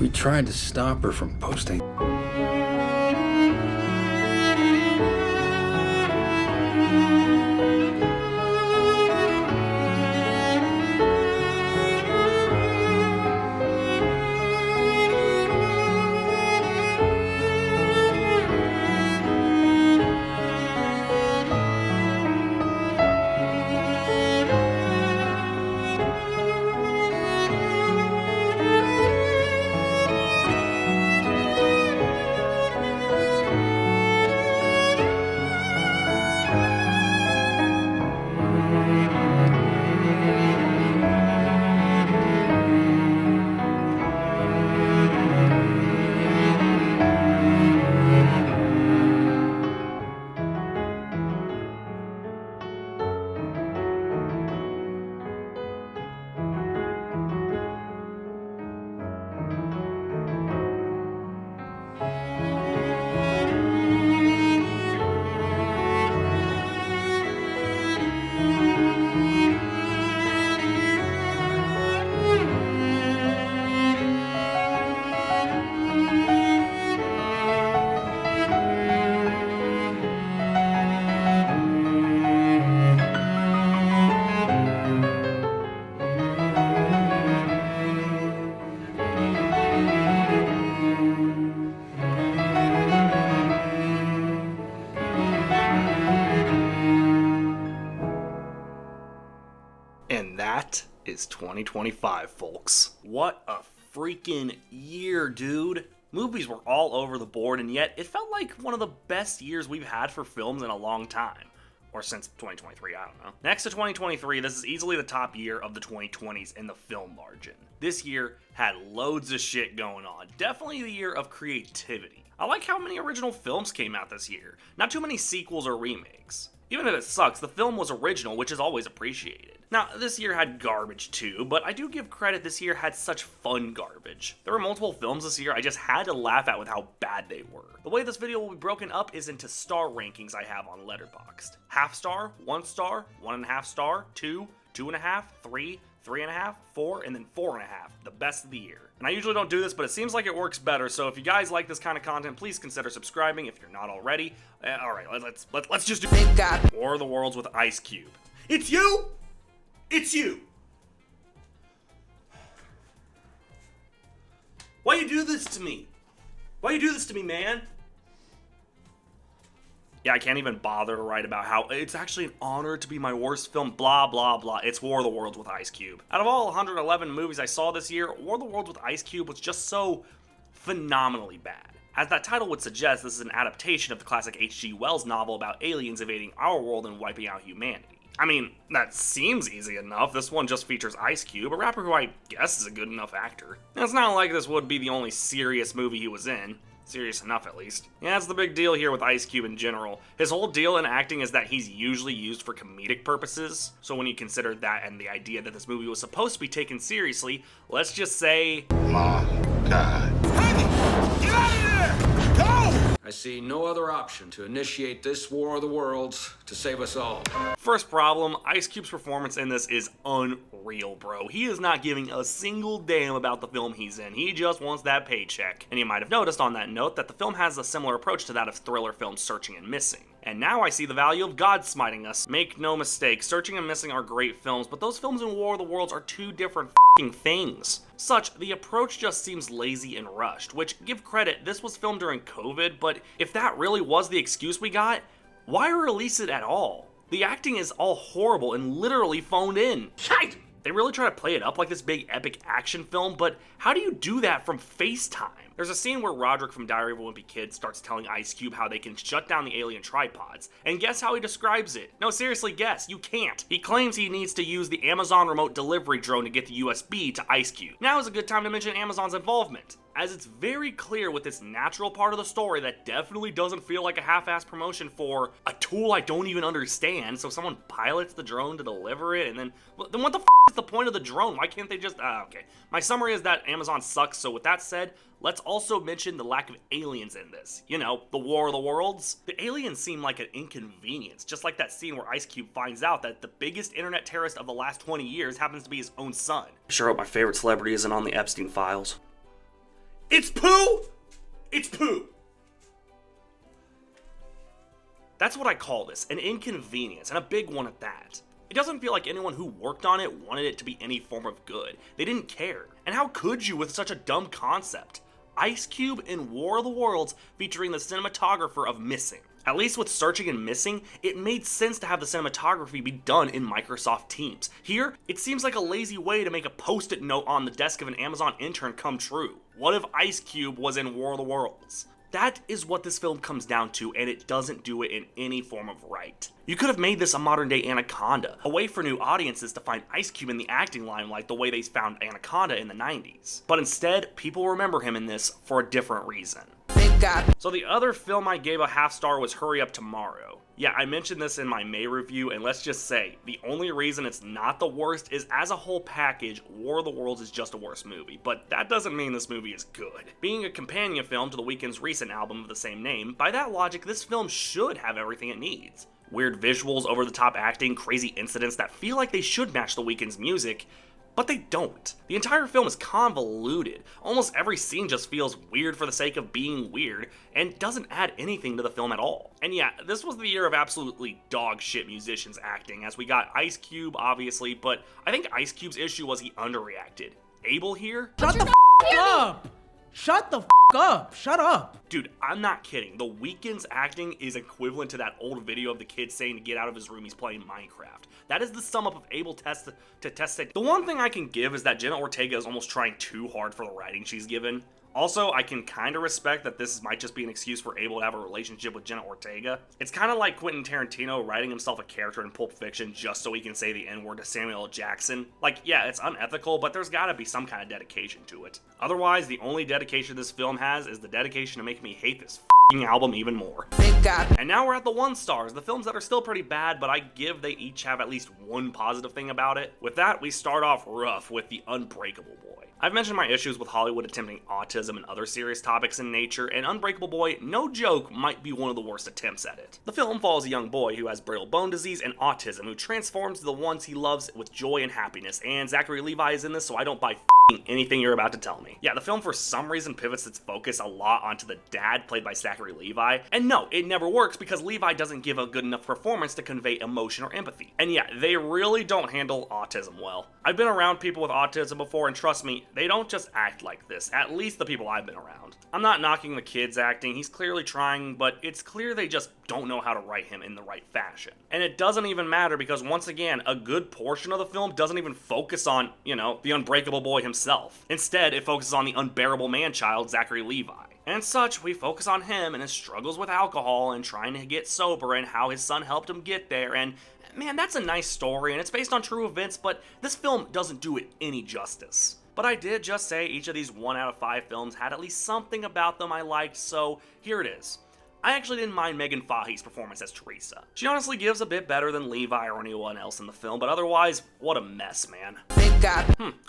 We tried to stop her from posting. And that is 2025, folks. What a freaking year, dude. Movies were all over the board, and yet it felt like one of the best years we've had for films in a long time. Or since 2023, I don't know. Next to 2023, this is easily the top year of the 2020s in the film margin. This year had loads of shit going on. Definitely the year of creativity. I like how many original films came out this year. Not too many sequels or remakes. Even if it sucks, the film was original, which is always appreciated. Now, this year had garbage too, but I do give credit this year had such fun garbage. There were multiple films this year I just had to laugh at with how bad they were. The way this video will be broken up is into star rankings I have on Letterboxd. Half star, 1 star, 1.5 star, 2, 2.5, 3, 3.5, 4, and then 4.5, the best of the year. And I usually don't do this, but it seems like it works better, so if you guys like this kind of content, please consider subscribing if you're not already. Alright, let's just do War of the Worlds with Ice Cube. It's you! It's you! Why you do this to me? Why you do this to me, man? Yeah, I can't even bother to write about how it's actually an honor to be my worst film, blah, blah, blah. It's War of the Worlds with Ice Cube. Out of all 111 movies I saw this year, War of the Worlds with Ice Cube was just so phenomenally bad. As that title would suggest, this is an adaptation of the classic H.G. Wells novel about aliens invading our world and wiping out humanity. I mean, that seems easy enough. This one just features Ice Cube, a rapper who I guess is a good enough actor. And it's not like this would be the only serious movie he was in. Serious enough, at least. Yeah, that's the big deal here with Ice Cube in general. His whole deal in acting is that he's usually used for comedic purposes. So when you consider that and the idea that this movie was supposed to be taken seriously, let's just say... My God. Get out of there! Go! I see no other option to initiate this War of the Worlds to save us all. First problem, Ice Cube's performance in this is unreal, bro. He is not giving a single damn about the film he's in. He just wants that paycheck. And you might have noticed on that note that the film has a similar approach to that of thriller films Searching and Missing. And now I see the value of God smiting us. Make no mistake, Searching and Missing are great films, but those films in War of the Worlds are two different f***ing things. Such, the approach just seems lazy and rushed, which, give credit, this was filmed during COVID, but if that really was the excuse we got, why release it at all? The acting is all horrible and literally phoned in. Shite! They really try to play it up like this big epic action film, but how do you do that from FaceTime? There's a scene where Roderick from Diary of a Wimpy Kid starts telling Ice Cube how they can shut down the alien tripods, and guess how he describes it? No, seriously, guess. You can't. He claims he needs to use the Amazon remote delivery drone to get the USB to Ice Cube. Now is a good time to mention Amazon's involvement, as it's very clear with this natural part of the story that definitely doesn't feel like a half-assed promotion for a tool I don't even understand. So someone pilots the drone to deliver it, and then what the f is the point of the drone? Why can't they just, okay. My summary is that Amazon sucks, so with that said, let's also mention the lack of aliens in this. You know, the War of the Worlds. The aliens seem like an inconvenience, just like that scene where Ice Cube finds out that the biggest internet terrorist of the last 20 years happens to be his own son. Sure hope my favorite celebrity isn't on the Epstein files. It's poo! It's poo! That's what I call this, an inconvenience, and a big one at that. It doesn't feel like anyone who worked on it wanted it to be any form of good. They didn't care. And how could you with such a dumb concept? Ice Cube in War of the Worlds featuring the cinematographer of Missing. At least with Searching and Missing, it made sense to have the cinematography be done in Microsoft Teams. Here, it seems like a lazy way to make a post-it note on the desk of an Amazon intern come true. What if Ice Cube was in War of the Worlds? That is what this film comes down to, and it doesn't do it in any form of right. You could have made this a modern day Anaconda, a way for new audiences to find Ice Cube in the acting limelight the way they found Anaconda in the 90s. But instead, people remember him in this for a different reason. So the other film I gave a half star was Hurry Up Tomorrow. Yeah, I mentioned this in my May review, and let's just say, the only reason it's not the worst is as a whole package, War of the Worlds is just a worse movie, but that doesn't mean this movie is good. Being a companion film to The Weeknd's recent album of the same name, by that logic, this film should have everything it needs. Weird visuals, over-the-top acting, crazy incidents that feel like they should match The Weeknd's music, but they don't. The entire film is convoluted. Almost every scene just feels weird for the sake of being weird, and doesn't add anything to the film at all. And yeah, this was the year of absolutely dog shit musicians acting, as we got Ice Cube, obviously, but I think Ice Cube's issue was he underreacted. Abel here? Shut the up! Shut the up! Shut up! Dude, I'm not kidding. The Weeknd's acting is equivalent to that old video of the kid saying to get out of his room he's playing Minecraft. That is the sum up of Abel to test it. The one thing I can give is that Jenna Ortega is almost trying too hard for the writing she's given. Also, I can kind of respect that this might just be an excuse for Abel to have a relationship with Jenna Ortega. It's kind of like Quentin Tarantino writing himself a character in Pulp Fiction just so he can say the N-word to Samuel L. Jackson. Like, yeah, it's unethical, but there's gotta be some kind of dedication to it. Otherwise, the only dedication this film has is the dedication to make me hate this f***ing album even more. And now we're at the 1 stars, the films that are still pretty bad, but I give they each have at least one positive thing about it. With that, we start off rough with The Unbreakable Boy. I've mentioned my issues with Hollywood attempting autism and other serious topics in nature, and Unbreakable Boy, no joke, might be one of the worst attempts at it. The film follows a young boy who has brittle bone disease and autism who transforms to the ones he loves with joy and happiness, and Zachary Levi is in this, so I don't buy f***ing anything you're about to tell me. Yeah, the film for some reason pivots its focus a lot onto the dad played by Zachary Levi, and no, it never works because Levi doesn't give a good enough performance to convey emotion or empathy. And yeah, they really don't handle autism well. I've been around people with autism before, and trust me, they don't just act like this, at least the people I've been around. I'm not knocking the kid's acting, he's clearly trying, but it's clear they just don't know how to write him in the right fashion. And it doesn't even matter because once again, a good portion of the film doesn't even focus on, the unbreakable boy himself. Instead, it focuses on the unbearable man-child, Zachary Levi. And such, we focus on him and his struggles with alcohol and trying to get sober and how his son helped him get there, and man, that's a nice story and it's based on true events, but this film doesn't do it any justice. But I did just say each of these 1 out of 5 films had at least something about them I liked, so here it is. I actually didn't mind Megan Fahey's performance as Teresa. She honestly gives a bit better than Levi or anyone else in the film, but otherwise, what a mess, man.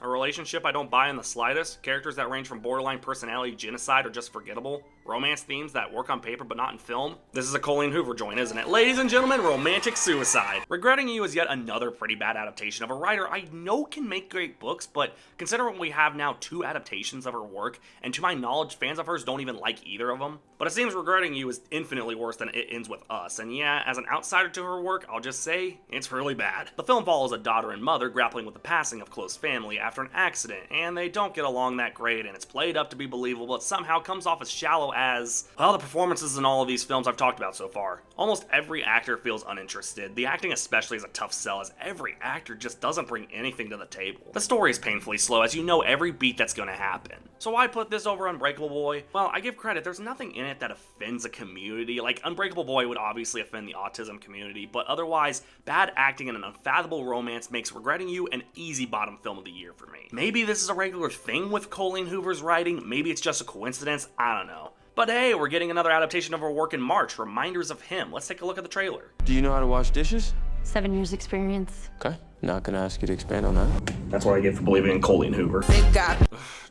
A relationship I don't buy in the slightest, characters that range from borderline personality genocide or just forgettable, romance themes that work on paper but not in film. This is a Colleen Hoover joint, isn't it? Ladies and gentlemen, romantic suicide. Regretting You is yet another pretty bad adaptation of a writer I know can make great books, but considering we have now 2 adaptations of her work, and to my knowledge, fans of hers don't even like either of them. But it seems Regretting You is infinitely worse than It Ends With Us, and yeah, as an outsider to her work, I'll just say, it's really bad. The film follows a daughter and mother grappling with the passing of close family after an accident, and they don't get along that great, and it's played up to be believable, but somehow comes off as shallow as, well, the performances in all of these films I've talked about so far. Almost every actor feels uninterested. The acting especially is a tough sell, as every actor just doesn't bring anything to the table. The story is painfully slow, as you know every beat that's gonna happen. So why put this over Unbreakable Boy? Well, I give credit, there's nothing in it that offends a community. Like, Unbreakable Boy would obviously offend the autism community, but otherwise, bad acting and an unfathomable romance makes Regretting You an easy bottom film of the year for me. Maybe this is a regular thing with Colleen Hoover's writing, maybe it's just a coincidence, I don't know. But hey, we're getting another adaptation of her work in March, Reminders of Him. Let's take a look at the trailer. Do you know how to wash dishes? 7 years experience. Okay. Not gonna ask you to expand on that. That's what I get for believing in Colleen Hoover. Big God.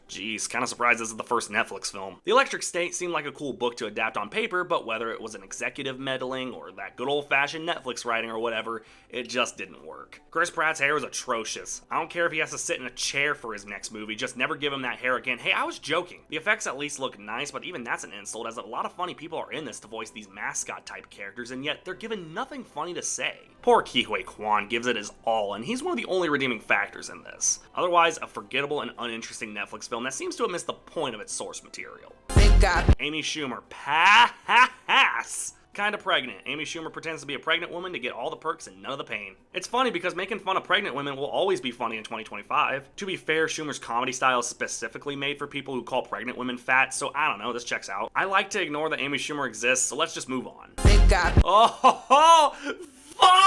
Jeez, kinda surprised this is the first Netflix film. The Electric State seemed like a cool book to adapt on paper, but whether it was an executive meddling or that good old-fashioned Netflix writing or whatever, it just didn't work. Chris Pratt's hair is atrocious. I don't care if he has to sit in a chair for his next movie, just never give him that hair again. Hey, I was joking. The effects at least look nice, but even that's an insult, as a lot of funny people are in this to voice these mascot-type characters, and yet they're given nothing funny to say. Poor Ke Huy Quan gives it his all, and he's one of the only redeeming factors in this. Otherwise, a forgettable and uninteresting Netflix film that seems to have missed the point of its source material. Big God. Amy Schumer, pass! Kinda pregnant. Amy Schumer pretends to be a pregnant woman to get all the perks and none of the pain. It's funny because making fun of pregnant women will always be funny in 2025. To be fair, Schumer's comedy style is specifically made for people who call pregnant women fat, so I don't know, this checks out. I like to ignore that Amy Schumer exists, so let's just move on. Big God. Oh,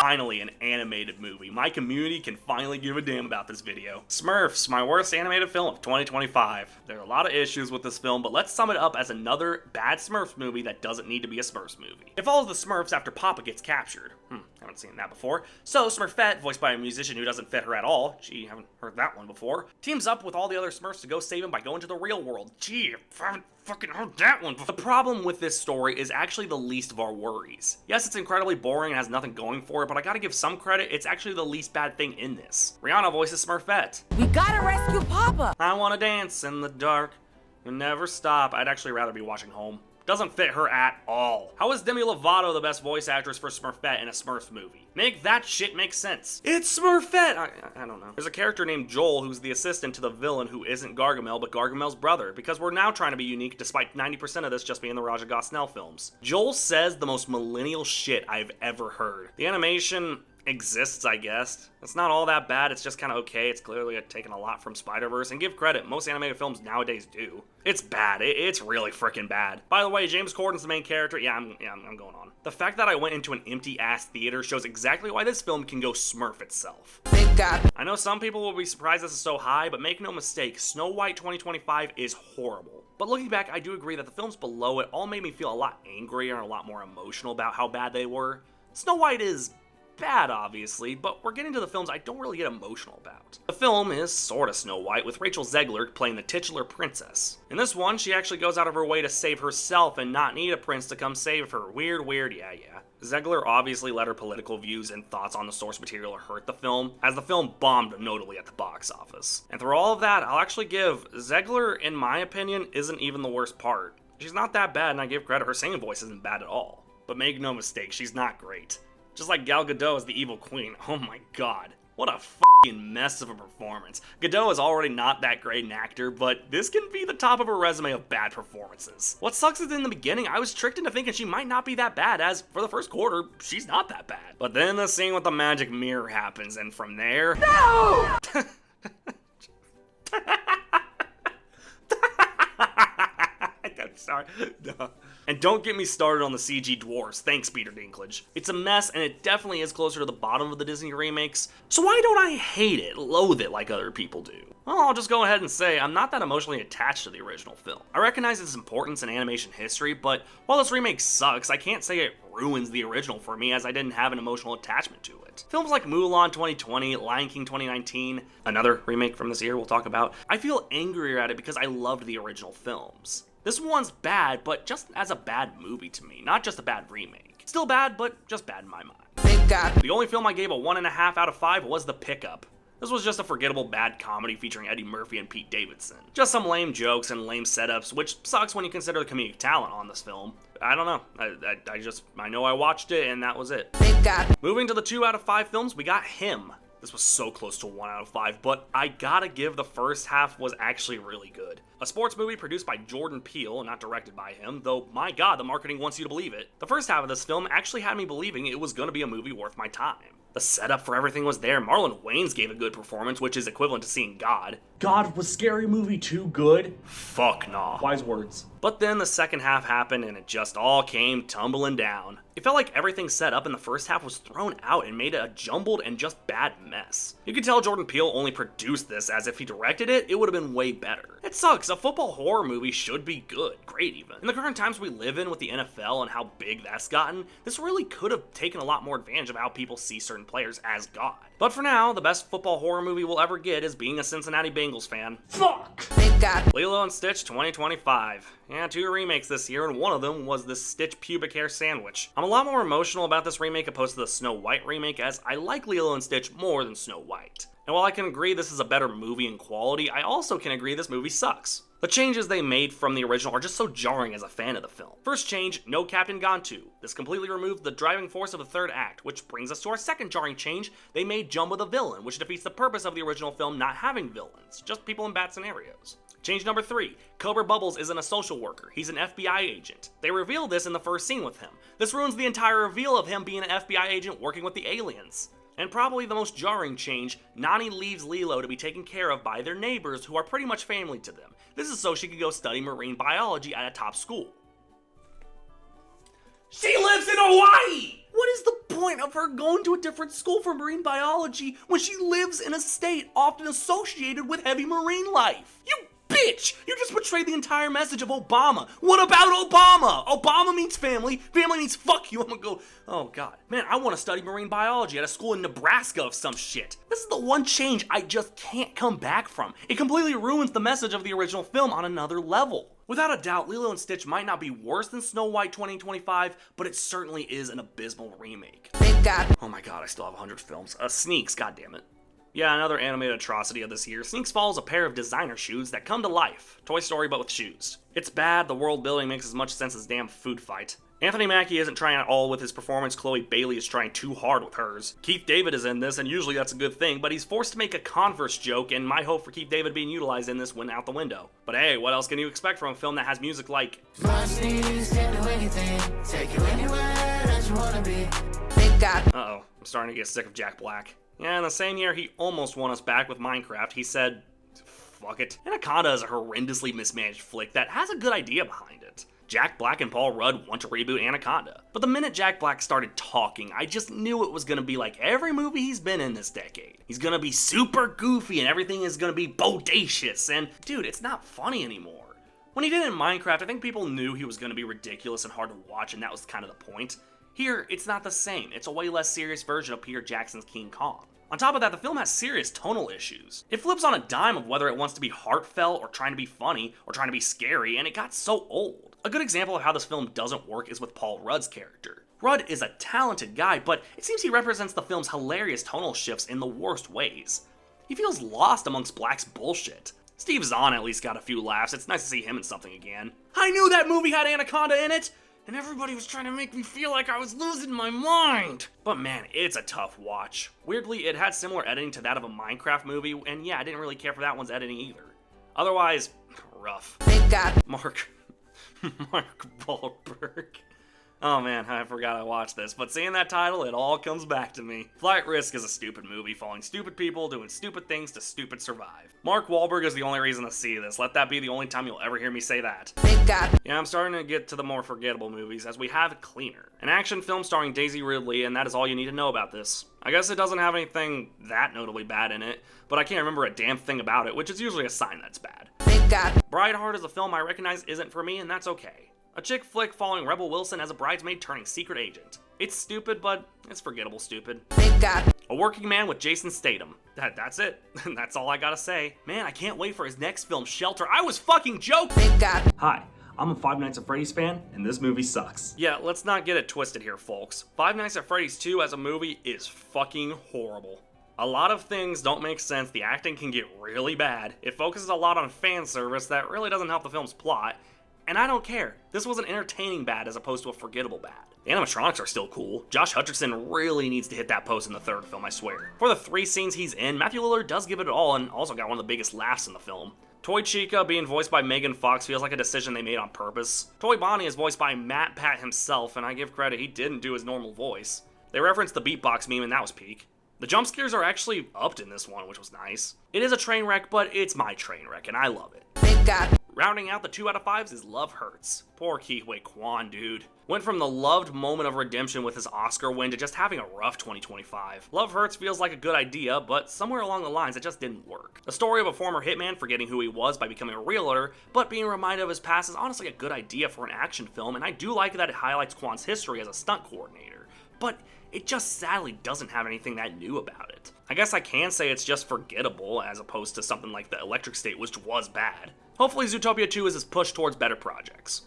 finally, an animated movie. My community can finally give a damn about this video. Smurfs, my worst animated film of 2025. There are a lot of issues with this film, but let's sum it up as another bad Smurfs movie that doesn't need to be a Smurfs movie. It follows the Smurfs after Papa gets captured. Haven't seen that before. So Smurfette, voiced by a musician who doesn't fit her at all, gee, haven't heard that one before, teams up with all the other Smurfs to go save him by going to the real world. Gee, haven't fucking heard that one before. The problem with this story is actually the least of our worries. Yes, it's incredibly boring and has nothing going for it, but I gotta give some credit, it's actually the least bad thing in this. Rihanna voices Smurfette. We gotta rescue Papa. I wanna dance in the dark and never stop. I'd actually rather be watching home. Doesn't fit her at all. How is Demi Lovato the best voice actress for Smurfette in a Smurfs movie? Make that shit make sense. It's Smurfette! I don't know. There's a character named Joel who's the assistant to the villain who isn't Gargamel, but Gargamel's brother, because we're now trying to be unique despite 90% of this just being the Raja Gosnell films. Joel says the most millennial shit I've ever heard. The animation exists, I guess. It's not all that bad, it's just kind of okay. It's clearly taken a lot from Spider-Verse, and give credit, most animated films nowadays do. It's bad, it's really freaking bad. By the way, James Corden's the main character. Yeah, I'm going on. The fact that I went into an empty-ass theater shows exactly why this film can go Smurf itself. Big God. I know some people will be surprised this is so high, but make no mistake, Snow White 2025 is horrible. But looking back, I do agree that the films below it all made me feel a lot angrier and a lot more emotional about how bad they were. Snow White is bad, obviously, but we're getting to the films I don't really get emotional about. The film is sorta Snow White, with Rachel Zegler playing the titular princess. In this one, she actually goes out of her way to save herself and not need a prince to come save her. Weird, yeah. Zegler obviously let her political views and thoughts on the source material hurt the film, as the film bombed notably at the box office. And through all of that, I'll actually give Zegler, in my opinion, isn't even the worst part. She's not that bad, and I give credit, her singing voice isn't bad at all. But make no mistake, she's not great. Just like Gal Gadot as the evil queen. Oh my god. What a fucking mess of a performance. Gadot is already not that great an actor, but this can be the top of her resume of bad performances. What sucks is in the beginning, I was tricked into thinking she might not be that bad, as for the first quarter, she's not that bad. But then the scene with the magic mirror happens, and from there... No! I'm sorry. No. And don't get me started on the CG dwarves. Thanks, Peter Dinklage. It's a mess, and it definitely is closer to the bottom of the Disney remakes. So why don't I hate it, loathe it like other people do? Well, I'll just go ahead and say I'm not that emotionally attached to the original film. I recognize its importance in animation history, but while this remake sucks, I can't say it ruins the original for me, as I didn't have an emotional attachment to it. Films like Mulan 2020, Lion King 2019, another remake from this year we'll talk about, I feel angrier at it because I loved the original films. This one's bad, but just as a bad movie to me, not just a bad remake. Still bad, but just bad in my mind. Big God. The only film I gave a 1.5 out of 5 was The Pickup. This was just a forgettable bad comedy featuring Eddie Murphy and Pete Davidson. Just some lame jokes and lame setups, which sucks when you consider the comedic talent on this film. I don't know. I know I watched it and that was it. Big God. Moving to the 2 out of 5 films, we got Him. This was so close to 1 out of 5, but I gotta give the first half was actually really good. A sports movie produced by Jordan Peele, not directed by him, though my god, the marketing wants you to believe it. The first half of this film actually had me believing it was gonna be a movie worth my time. The setup for everything was there. Marlon Wayans gave a good performance, which is equivalent to seeing God. God, was Scary Movie 2 good? Fuck nah. Wise words. But then the second half happened and it just all came tumbling down. It felt like everything set up in the first half was thrown out and made it a jumbled and just bad mess. You could tell Jordan Peele only produced this, as if he directed it, it would have been way better. It sucks, a football horror movie should be good, great even. In the current times we live in with the NFL and how big that's gotten, this really could have taken a lot more advantage of how people see certain different players as God. But for now, the best football horror movie we'll ever get is being a Cincinnati Bengals fan. Fuck! Big God. Lilo and Stitch 2025. Yeah, 2 remakes this year, and one of them was this Stitch pubic hair sandwich. I'm a lot more emotional about this remake opposed to the Snow White remake, as I like Lilo and Stitch more than Snow White. And while I can agree this is a better movie in quality, I also can agree this movie sucks. The changes they made from the original are just so jarring as a fan of the film. First change, no Captain Gantu. This completely removed the driving force of the third act, which brings us to our second jarring change. They made Jumbo the villain, which defeats the purpose of the original film not having villains, just people in bad scenarios. Change number 3, Cobra Bubbles isn't a social worker, he's an FBI agent. They reveal this in the first scene with him. This ruins the entire reveal of him being an FBI agent working with the aliens. And probably the most jarring change, Nani leaves Lilo to be taken care of by their neighbors who are pretty much family to them. This is so she can go study marine biology at a top school. She lives in Hawaii! What is the point of her going to a different school for marine biology when she lives in a state often associated with heavy marine life? You bitch! You just betrayed the entire message of Obama. What about Obama? Obama means family. Family means fuck you. I'm gonna go, oh god. Man, I want to study marine biology at a school in Nebraska of some shit. This is the one change I just can't come back from. It completely ruins the message of the original film on another level. Without a doubt, Lilo and Stitch might not be worse than Snow White 2025, but it certainly is an abysmal remake. Big God. Oh my god, I still have 100 films. Sneaks, goddammit. Yeah, another animated atrocity of this year. Sneaks follows a pair of designer shoes that come to life. Toy Story, but with shoes. It's bad, the world building makes as much sense as damn food fight. Anthony Mackie isn't trying at all with his performance, Chloe Bailey is trying too hard with hers. Keith David is in this, and usually that's a good thing, but he's forced to make a Converse joke, and my hope for Keith David being utilized in this went out the window. But hey, what else can you expect from a film that has music like... Big God. Uh-oh, I'm starting to get sick of Jack Black. Yeah, in the same year he almost won us back with Minecraft, he said, fuck it. Anaconda is a horrendously mismanaged flick that has a good idea behind it. Jack Black and Paul Rudd want to reboot Anaconda. But the minute Jack Black started talking, I just knew it was gonna be like every movie he's been in this decade. He's gonna be super goofy and everything is gonna be bodacious, and dude, it's not funny anymore. When he did it in Minecraft, I think people knew he was gonna be ridiculous and hard to watch, and that was kind of the point. Here, it's not the same. It's a way less serious version of Peter Jackson's King Kong. On top of that, the film has serious tonal issues. It flips on a dime of whether it wants to be heartfelt or trying to be funny or trying to be scary, and it got so old. A good example of how this film doesn't work is with Paul Rudd's character. Rudd is a talented guy, but it seems he represents the film's hilarious tonal shifts in the worst ways. He feels lost amongst Black's bullshit. Steve Zahn at least got a few laughs. It's nice to see him in something again. I knew that movie had Anaconda in it! And everybody was trying to make me feel like I was losing my mind. But man, it's a tough watch. Weirdly, it had similar editing to that of a Minecraft movie, and yeah, I didn't really care for that one's editing either. Otherwise, rough. Big God. Mark Wahlberg. Oh man, I forgot I watched this, but seeing that title, it all comes back to me. Flight Risk is a stupid movie, following stupid people, doing stupid things to stupid survive. Mark Wahlberg is the only reason to see this. Let that be the only time you'll ever hear me say that. Big God. Yeah, I'm starting to get to the more forgettable movies, as we have Cleaner, an action film starring Daisy Ridley, and that is all you need to know about this. I guess it doesn't have anything that notably bad in it, but I can't remember a damn thing about it, which is usually a sign that's bad. Big God. Brideheart is a film I recognize isn't for me, and that's okay. A chick flick following Rebel Wilson as a bridesmaid turning secret agent. It's stupid, but it's forgettable stupid. Big God. A Working Man with Jason Statham. That's it. That's all I gotta say. Man, I can't wait for his next film, Shelter. I was fucking joking! Big God. Hi, I'm a Five Nights at Freddy's fan, and this movie sucks. Yeah, let's not get it twisted here, folks. Five Nights at Freddy's 2 as a movie is fucking horrible. A lot of things don't make sense, the acting can get really bad, it focuses a lot on fan service that really doesn't help the film's plot, and I don't care. This was an entertaining bad as opposed to a forgettable bad. The animatronics are still cool. Josh Hutcherson really needs to hit that post in the third film, I swear. For the 3 scenes he's in, Matthew Lillard does give it all and also got one of the biggest laughs in the film. Toy Chica being voiced by Megan Fox feels like a decision they made on purpose. Toy Bonnie is voiced by Matt Pat himself, and I give credit, he didn't do his normal voice. They referenced the beatbox meme and that was peak. The jump scares are actually upped in this one, which was nice. It is a train wreck, but it's my train wreck, and I love it. Big God. Rounding out the 2 out of 5s is Love Hurts. Poor Ke Huy Quan, dude. Went from the loved moment of redemption with his Oscar win to just having a rough 2025. Love Hurts feels like a good idea, but somewhere along the lines it just didn't work. The story of a former hitman forgetting who he was by becoming a realtor, but being reminded of his past is honestly a good idea for an action film, and I do like that it highlights Quan's history as a stunt coordinator. But it just sadly doesn't have anything that new about it. I guess I can say it's just forgettable as opposed to something like The Electric State, which was bad. Hopefully Zootopia 2 is his push towards better projects.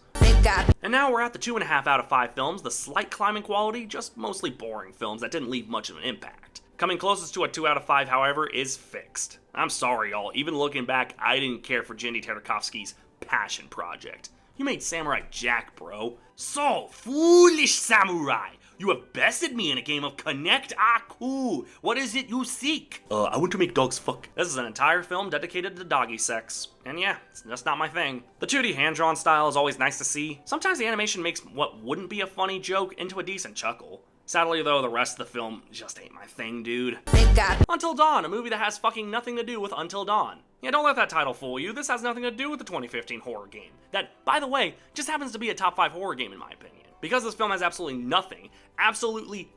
And now we're at the 2.5 out of 5 films, the slight climbing quality, just mostly boring films that didn't leave much of an impact. Coming closest to a 2 out of 5, however, is Fixed. I'm sorry, y'all, even looking back, I didn't care for Genndy Tartakovsky's passion project. You made Samurai Jack, bro. So foolish, Samurai! You have bested me in a game of Connect Aku. What is it you seek? I want to make dogs fuck. This is an entire film dedicated to doggy sex. And yeah, it's just not my thing. The 2D hand-drawn style is always nice to see. Sometimes the animation makes what wouldn't be a funny joke into a decent chuckle. Sadly though, the rest of the film just ain't my thing, dude. Until Dawn, a movie that has fucking nothing to do with Until Dawn. Yeah, don't let that title fool you. This has nothing to do with the 2015 horror game. That, by the way, just happens to be a top 5 horror game in my opinion. Because this film has absolutely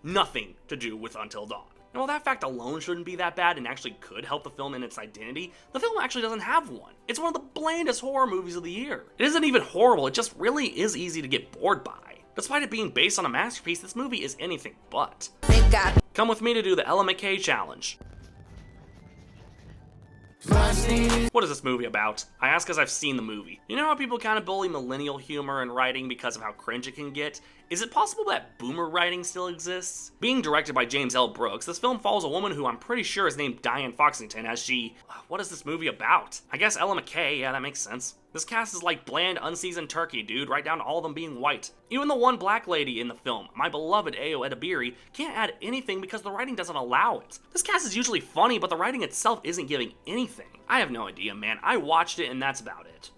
nothing to do with Until Dawn. And while that fact alone shouldn't be that bad and actually could help the film in its identity, the film actually doesn't have one. It's one of the blandest horror movies of the year. It isn't even horrible, it just really is easy to get bored by. Despite it being based on a masterpiece, this movie is anything but. Come with me to do the Ella McKay challenge. What is this movie about? I ask because I've seen the movie. You know how people kind of bully millennial humor and writing because of how cringe it can get? Is it possible that boomer writing still exists? Being directed by James L. Brooks, this film follows a woman who I'm pretty sure is named Diane Foxington as she... What is this movie about? I guess Ella McKay, yeah, that makes sense. This cast is like bland, unseasoned turkey, dude, right down to all of them being white. Even the one black lady in the film, my beloved Ayo Edebiri, can't add anything because the writing doesn't allow it. This cast is usually funny, but the writing itself isn't giving anything. I have no idea, man. I watched it and that's about it.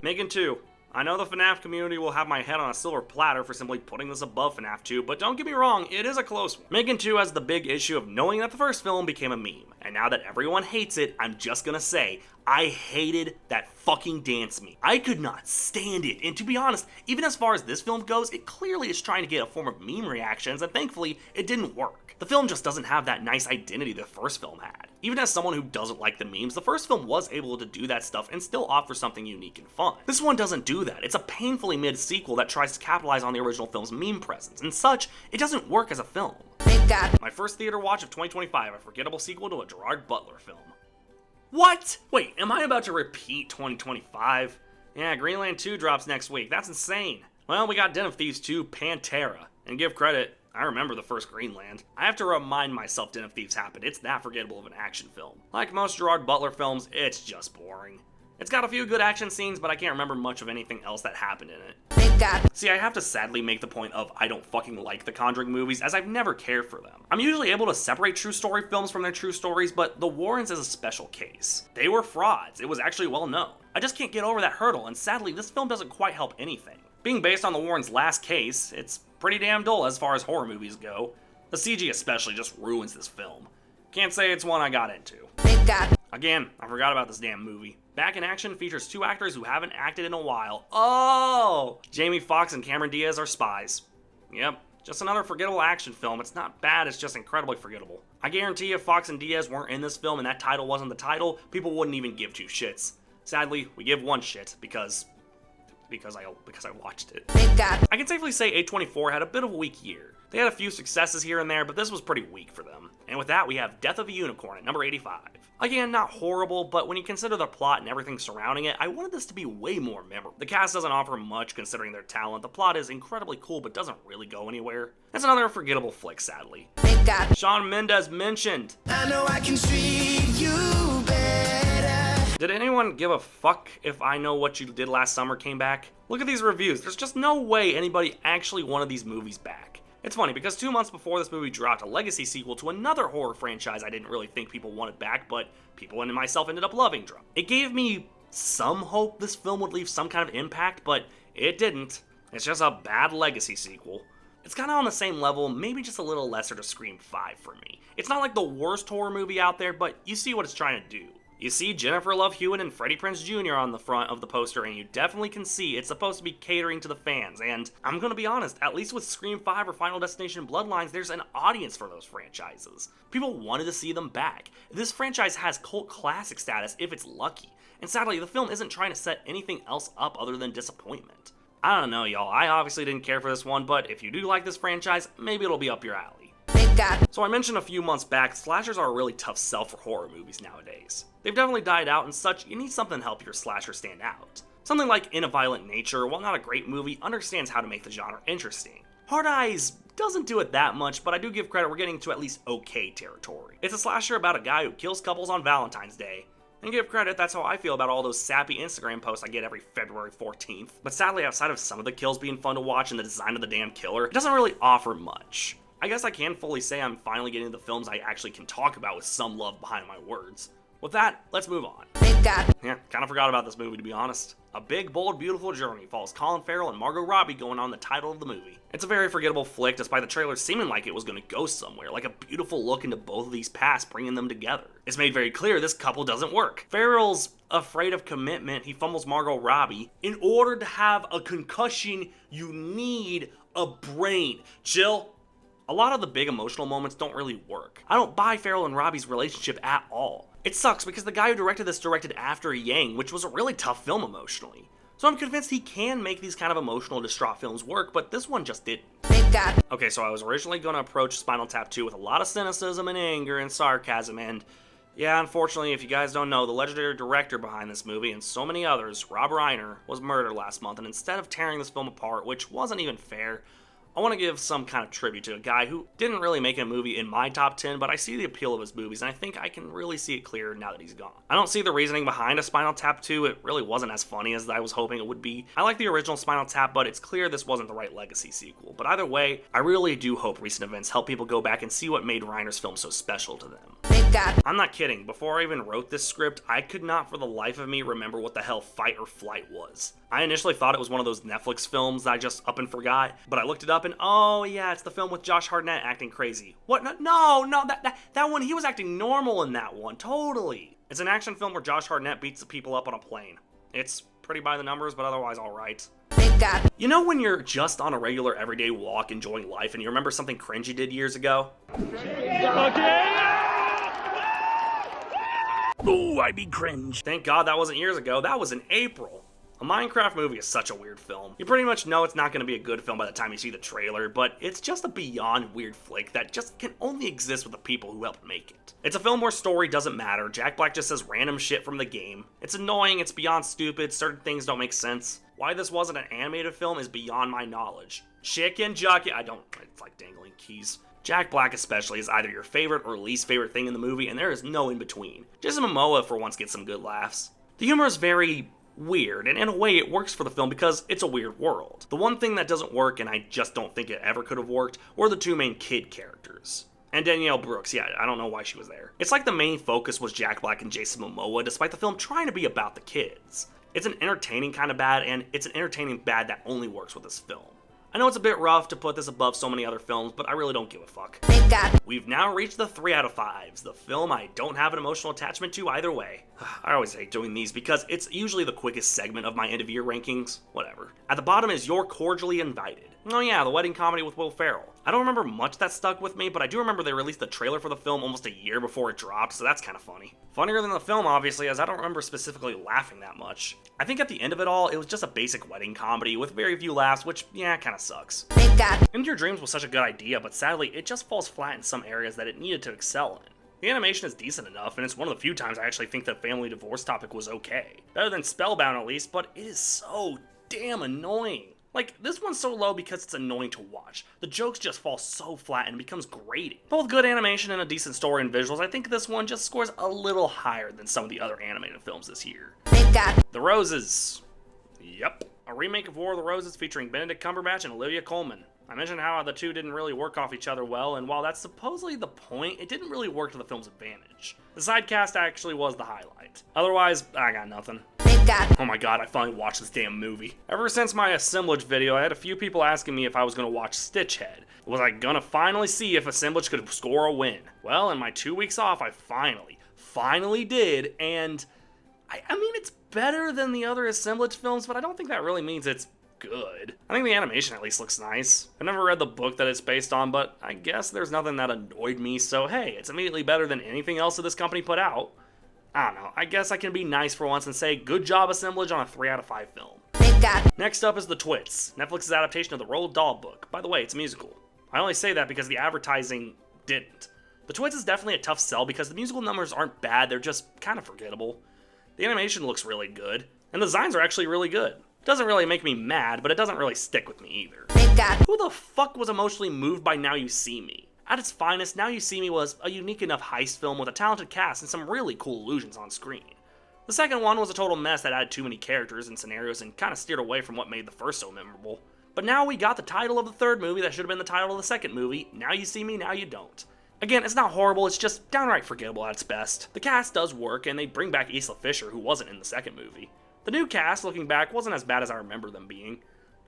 Megan 2. I know the FNAF community will have my head on a silver platter for simply putting this above FNAF 2, but don't get me wrong, it is a close one. Megan 2 has the big issue of knowing that the first film became a meme, and now that everyone hates it, I'm just gonna say, I hated that fucking dance meme. I could not stand it, and to be honest, even as far as this film goes, it clearly is trying to get a form of meme reactions, and thankfully, it didn't work. The film just doesn't have that nice identity the first film had. Even as someone who doesn't like the memes, the first film was able to do that stuff and still offer something unique and fun. This one doesn't do that. It's a painfully mid sequel that tries to capitalize on the original film's meme presence, and such, it doesn't work as a film. My first theater watch of 2025, a forgettable sequel to a Gerard Butler film. What? Wait, am I about to repeat 2025? Yeah, Greenland 2 drops next week. That's insane. Well, we got Den of Thieves 2, Pantera. And give credit, I remember the first Greenland. I have to remind myself Den of Thieves happened. It's that forgettable of an action film. Like most Gerard Butler films, it's just boring. It's got a few good action scenes, but I can't remember much of anything else that happened in it. See, I have to sadly make the point of I don't fucking like the Conjuring movies, as I've never cared for them. I'm usually able to separate true story films from their true stories, but The Warrens is a special case. They were frauds, it was actually well known. I just can't get over that hurdle, and sadly, this film doesn't quite help anything. Being based on the Warrens' last case, it's pretty damn dull as far as horror movies go. The CG especially just ruins this film. Can't say it's one I got into. Again, I forgot about this damn movie. Back in Action features 2 actors who haven't acted in a while. Oh! Jamie Foxx and Cameron Diaz are spies. Yep, just another forgettable action film. It's not bad, it's just incredibly forgettable. I guarantee if Foxx and Diaz weren't in this film and that title wasn't the title, people wouldn't even give 2 shits. Sadly, we give 1 shit because I watched it. I can safely say A24 had a bit of a weak year. They had a few successes here and there, but this was pretty weak for them. And with that, we have Death of a Unicorn at number 85. Again, not horrible, but when you consider the plot and everything surrounding it, I wanted this to be way more memorable. The cast doesn't offer much considering their talent, the plot is incredibly cool but doesn't really go anywhere. That's another forgettable flick, sadly. Shawn Mendes mentioned. I know I can treat you better. Did anyone give a fuck if I Know What You Did Last Summer came back? Look at these reviews, there's just no way anybody actually wanted these movies back. It's funny, because 2 months before this movie dropped, a legacy sequel to another horror franchise I didn't really think people wanted back, but people and myself ended up loving dropped. It gave me some hope this film would leave some kind of impact, but it didn't. It's just a bad legacy sequel. It's kind of on the same level, maybe just a little lesser to Scream 5 for me. It's not like the worst horror movie out there, but you see what it's trying to do. You see Jennifer Love Hewitt and Freddie Prinze Jr. on the front of the poster, and you definitely can see it's supposed to be catering to the fans, and I'm gonna be honest, at least with Scream 5 or Final Destination Bloodlines, there's an audience for those franchises. People wanted to see them back. This franchise has cult classic status if it's lucky, and sadly, the film isn't trying to set anything else up other than disappointment. I don't know, y'all, I obviously didn't care for this one, but if you do like this franchise, maybe it'll be up your alley. They got So I mentioned a few months back, slashers are a really tough sell for horror movies nowadays. They've definitely died out and such, you need something to help your slasher stand out. Something like In a Violent Nature, while not a great movie, understands how to make the genre interesting. Hard Eyes doesn't do it that much, but I do give credit we're getting to at least okay territory. It's a slasher about a guy who kills couples on Valentine's Day. And give credit, that's how I feel about all those sappy Instagram posts I get every February 14th. But sadly, outside of some of the kills being fun to watch and the design of the damn killer, it doesn't really offer much. I guess I can fully say I'm finally getting the films I actually can talk about with some love behind my words. With that, let's move on. they got Yeah, kind of forgot about this movie to be honest. A Big, Bold, Beautiful Journey follows Colin Farrell and Margot Robbie going on the title of the movie. It's a very forgettable flick despite the trailer seeming like it was going to go somewhere, like a beautiful look into both of these pasts bringing them together. It's made very clear this couple doesn't work. Farrell's afraid of commitment, he fumbles Margot Robbie. In order to have a concussion, you need a brain. Chill. A lot of the big emotional moments don't really work. I don't buy Farrell and Robbie's relationship at all. It sucks because the guy who directed this directed After Yang, which was a really tough film emotionally. So I'm convinced he can make these kind of emotional, distraught films work, but this one just didn't. they got Okay, so I was originally going to approach Spinal Tap 2 with a lot of cynicism and anger and sarcasm, and yeah, unfortunately, if you guys don't know, the legendary director behind this movie and so many others, Rob Reiner, was murdered last month, and instead of tearing this film apart, which wasn't even fair, I want to give some kind of tribute to a guy who didn't really make a movie in my top 10, but I see the appeal of his movies, and I think I can really see it clear now that he's gone. I don't see the reasoning behind a Spinal Tap 2, it really wasn't as funny as I was hoping it would be. I like the original Spinal Tap, but it's clear this wasn't the right legacy sequel. But either way, I really do hope recent events help people go back and see what made Reiner's film so special to them. they got I'm not kidding, before I even wrote this script, I could not for the life of me remember what the hell Fight or Flight was. I initially thought it was one of those Netflix films that I just up and forgot, but I looked it up and oh yeah, it's the film with Josh Hartnett acting crazy. What? No, that one, he was acting normal in that one, totally. It's an action film where Josh Hartnett beats the people up on a plane. It's pretty by the numbers, but otherwise alright. they got You know when you're just on a regular everyday walk enjoying life and you remember something cringe you did years ago? Ooh, I be cringe. Thank God that wasn't years ago, that was in April. A Minecraft movie is such a weird film. You pretty much know it's not going to be a good film by the time you see the trailer, but it's just a beyond weird flick that just can only exist with the people who helped make it. It's a film where story doesn't matter, Jack Black just says random shit from the game. It's annoying, it's beyond stupid, certain things don't make sense. Why this wasn't an animated film is beyond my knowledge. Chicken Jockey, it's like dangling keys. Jack Black especially is either your favorite or least favorite thing in the movie, and there is no in between. Jason Momoa for once gets some good laughs. The humor is very weird, and in a way it works for the film because it's a weird world. The one thing that doesn't work, and I just don't think it ever could have worked, were the two main kid characters. And Danielle Brooks, yeah, I don't know why she was there. It's like the main focus was Jack Black and Jason Momoa, despite the film trying to be about the kids. It's an entertaining kind of bad, and it's an entertaining bad that only works with this film. I know it's a bit rough to put this above so many other films, but I really don't give a fuck. they got We've now reached the 3 out of 5s, the film I don't have an emotional attachment to either way. I always hate doing these because it's usually the quickest segment of my end of year rankings. Whatever. At the bottom is You're Cordially Invited. Oh yeah, the wedding comedy with Will Ferrell. I don't remember much that stuck with me, but I do remember they released the trailer for the film almost a year before it dropped, so that's kind of funny. Funnier than the film, obviously, as I don't remember specifically laughing that much. I think at the end of it all, it was just a basic wedding comedy with very few laughs, which, yeah, kind of sucks. they got Into Your Dreams was such a good idea, but sadly, it just falls flat in some areas that it needed to excel in. The animation is decent enough, and it's one of the few times I actually think the family divorce topic was okay. Better than Spellbound at least, but it is so damn annoying. Like, this one's so low because it's annoying to watch. The jokes just fall so flat and becomes grating. Both good animation and a decent story and visuals, I think this one just scores a little higher than some of the other animated films this year. they got The Roses. Yep. A remake of War of the Roses featuring Benedict Cumberbatch and Olivia Colman. I mentioned how the two didn't really work off each other well, and while that's supposedly the point, it didn't really work to the film's advantage. The side cast actually was the highlight. Otherwise, I got nothing. they got Oh my god, I finally watched this damn movie. Ever since my assemblage video, I had a few people asking me if I was going to watch Stitchhead. Was I going to finally see if assemblage could score a win? Well, in my 2 weeks off, I finally did, and I mean, it's better than the other assemblage films, but I don't think that really means it's good. I think the animation at least looks nice. I've never read the book that it's based on, but I guess there's nothing that annoyed me, so hey, it's immediately better than anything else that this company put out. I don't know, I guess I can be nice for once and say good job assemblage on a 3 out of 5 film. they got Next up is The Twits, Netflix's adaptation of the Roald Dahl book. By the way, it's a musical. I only say that because the advertising didn't. The Twins is definitely a tough sell because the musical numbers aren't bad, they're just kind of forgettable. The animation looks really good, and the designs are actually really good. It doesn't really make me mad, but it doesn't really stick with me either. Who the fuck was emotionally moved by Now You See Me? At its finest, Now You See Me was a unique enough heist film with a talented cast and some really cool illusions on screen. The second one was a total mess that added too many characters and scenarios and kind of steered away from what made the first so memorable. But now we got the title of the third movie that should have been the title of the second movie, Now You See Me, Now You Don't. Again, it's not horrible, it's just downright forgettable at its best. The cast does work, and they bring back Isla Fisher, who wasn't in the second movie. The new cast, looking back, wasn't as bad as I remember them being.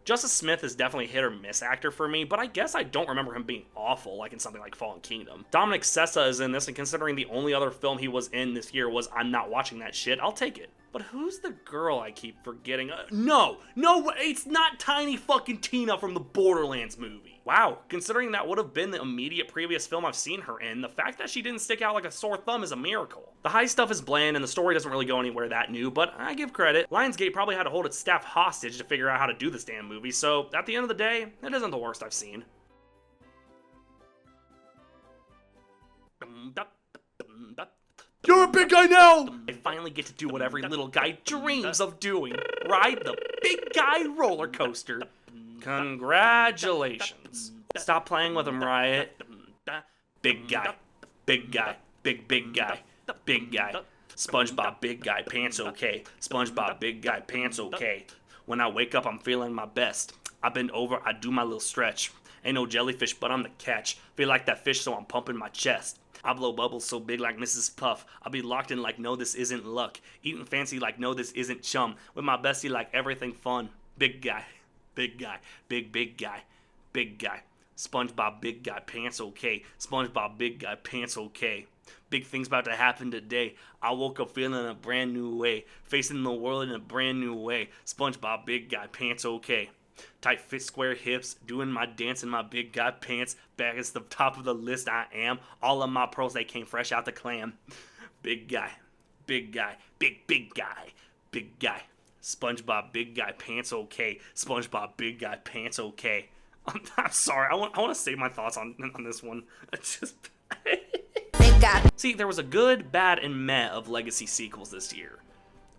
Justice Smith is definitely a hit or miss actor for me, but I guess I don't remember him being awful like in something like Fallen Kingdom. Dominic Sessa is in this, and considering the only other film he was in this year was I'm Not Watching That Shit, I'll take it. But who's the girl I keep forgetting? No, it's not Tiny fucking Tina from the Borderlands movie. Wow, considering that would have been the immediate previous film I've seen her in, the fact that she didn't stick out like a sore thumb is a miracle. The high stuff is bland and the story doesn't really go anywhere that new, but I give credit. Lionsgate probably had to hold its staff hostage to figure out how to do this damn movie, so at the end of the day, it isn't the worst I've seen. You're a big guy now! I finally get to do what every little guy dreams of doing. Ride the big guy roller coaster. Congratulations. Stop playing with him, Riot. Big guy. Big guy. Big guy. Big guy. SpongeBob big guy, pants okay. SpongeBob big guy, pants okay. When I wake up, I'm feeling my best. I bend over, I do my little stretch. Ain't no jellyfish, but I'm the catch. Feel like that fish, so I'm pumping my chest. I blow bubbles so big like Mrs. Puff. I'll be locked in like no, this isn't luck. Eating fancy like no, this isn't chum. With my bestie like everything fun. Big guy. Big guy. Big guy. Big guy. SpongeBob big guy, pants okay. SpongeBob big guy, pants okay. Big things about to happen today. I woke up feeling a brand new way. Facing the world in a brand new way. SpongeBob big guy, pants okay. Tight fit, square hips, doing my dance in my big guy pants. Back at the top of the list I am. All of my pearls, they came fresh out the clam. Big guy. Big guy. Big guy. Big guy. SpongeBob big guy, pants okay. SpongeBob big guy, pants okay. I'm sorry, I want to save my thoughts on this one. It's just... See, there was a good, bad, and meh of Legacy sequels this year.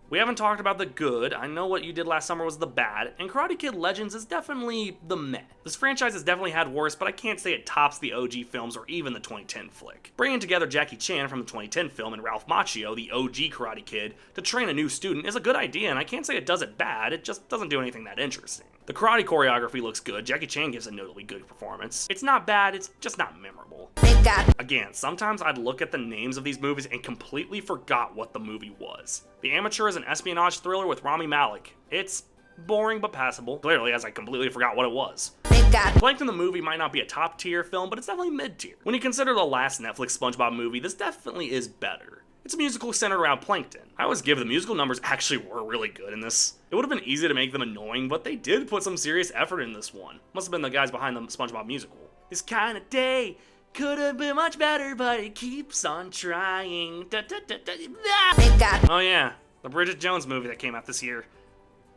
We haven't talked about the good. I Know What You Did Last Summer was the bad, and Karate Kid Legends is definitely the meh. This franchise has definitely had worse, but I can't say it tops the OG films or even the 2010 flick. Bringing together Jackie Chan from the 2010 film and Ralph Macchio, the OG Karate Kid, to train a new student is a good idea, and I can't say it does it bad, it just doesn't do anything that interesting. The karate choreography looks good, Jackie Chan gives a notably good performance. It's not bad, it's just not memorable. Again, sometimes I'd look at the names of these movies and completely forgot what the movie was. The Amateur is an espionage thriller with Rami Malek. It's boring but passable, clearly, as I completely forgot what it was. Plankton the movie might not be a top tier film, but it's definitely mid tier. When you consider the last Netflix SpongeBob movie, this definitely is better. It's a musical centered around Plankton. I always give the musical numbers actually were really good in this. It would have been easy to make them annoying, but they did put some serious effort in this one. Must have been the guys behind the SpongeBob musical. This kind of day could have been much better, but it keeps on trying. Oh yeah, the Bridget Jones movie that came out this year.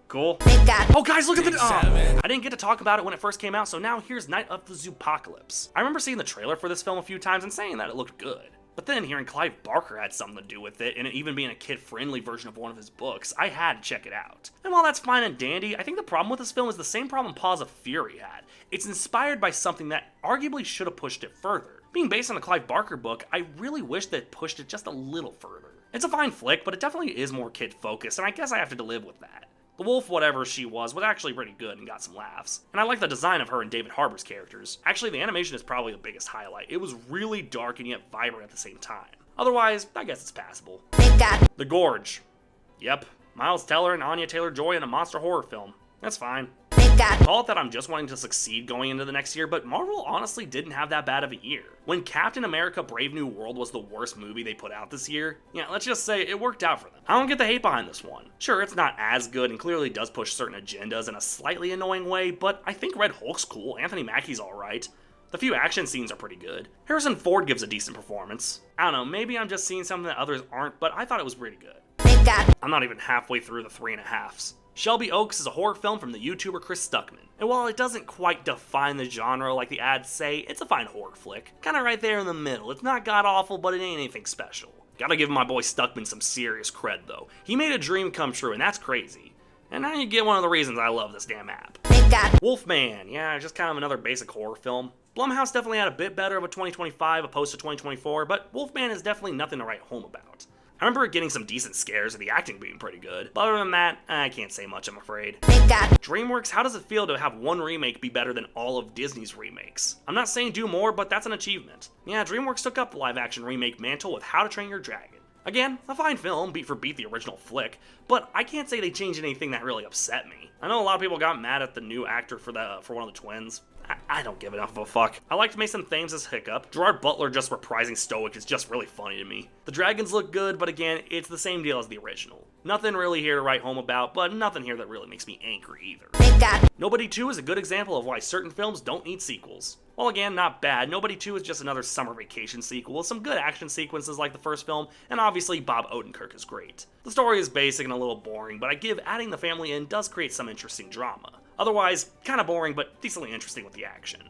Cool. Oh guys, look at the... I didn't get to talk about it when it first came out, so now here's Night of the Zoopocalypse. I remember seeing the trailer for this film a few times and saying that it looked good. But then hearing Clive Barker had something to do with it, and it even being a kid-friendly version of one of his books, I had to check it out. And while that's fine and dandy, I think the problem with this film is the same problem Paws of Fury had. It's inspired by something that arguably should have pushed it further. Being based on a Clive Barker book, I really wish that it pushed it just a little further. It's a fine flick, but it definitely is more kid-focused, and I guess I have to live with that. The wolf, whatever she was actually pretty good and got some laughs. And I like the design of her and David Harbour's characters. Actually, the animation is probably the biggest highlight. It was really dark and yet vibrant at the same time. Otherwise, I guess it's passable. The Gorge. Yep, Miles Teller and Anya Taylor-Joy in a monster horror film. That's fine. Call it that I'm just wanting to succeed going into the next year, but Marvel honestly didn't have that bad of a year. When Captain America Brave New World was the worst movie they put out this year, yeah, let's just say it worked out for them. I don't get the hate behind this one. Sure, it's not as good and clearly does push certain agendas in a slightly annoying way, but I think Red Hulk's cool, Anthony Mackie's alright. The few action scenes are pretty good. Harrison Ford gives a decent performance. I don't know, maybe I'm just seeing something that others aren't, but I thought it was pretty good. I'm not even halfway through the 3.5s. Shelby Oaks is a horror film from the YouTuber Chris Stuckman. And while it doesn't quite define the genre like the ads say, it's a fine horror flick. Kinda right there in the middle. It's not god-awful, but it ain't anything special. Gotta give my boy Stuckman some serious cred though. He made a dream come true, and that's crazy. And now you get one of the reasons I love this damn app. Wolfman, yeah, just kind of another basic horror film. Blumhouse definitely had a bit better of a 2025 opposed to 2024, but Wolfman is definitely nothing to write home about. I remember it getting some decent scares and the acting being pretty good, but other than that, I can't say much, I'm afraid. DreamWorks, how does it feel to have one remake be better than all of Disney's remakes? I'm not saying do more, but that's an achievement. Yeah, DreamWorks took up the live-action remake mantle with How to Train Your Dragon. Again, a fine film, beat for beat the original flick, but I can't say they changed anything that really upset me. I know a lot of people got mad at the new actor for one of the twins. I don't give enough of a fuck. I liked Mason Thames as Hiccup. Gerard Butler just reprising Stoic is just really funny to me. The dragons look good, but again, it's the same deal as the original. Nothing really here to write home about, but nothing here that really makes me angry either. Nobody 2 is a good example of why certain films don't need sequels. Well, again, not bad. Nobody 2 is just another summer vacation sequel with some good action sequences like the first film, and obviously Bob Odenkirk is great. The story is basic and a little boring, but I give adding the family in does create some interesting drama. Otherwise, kinda boring, but decently interesting with the action.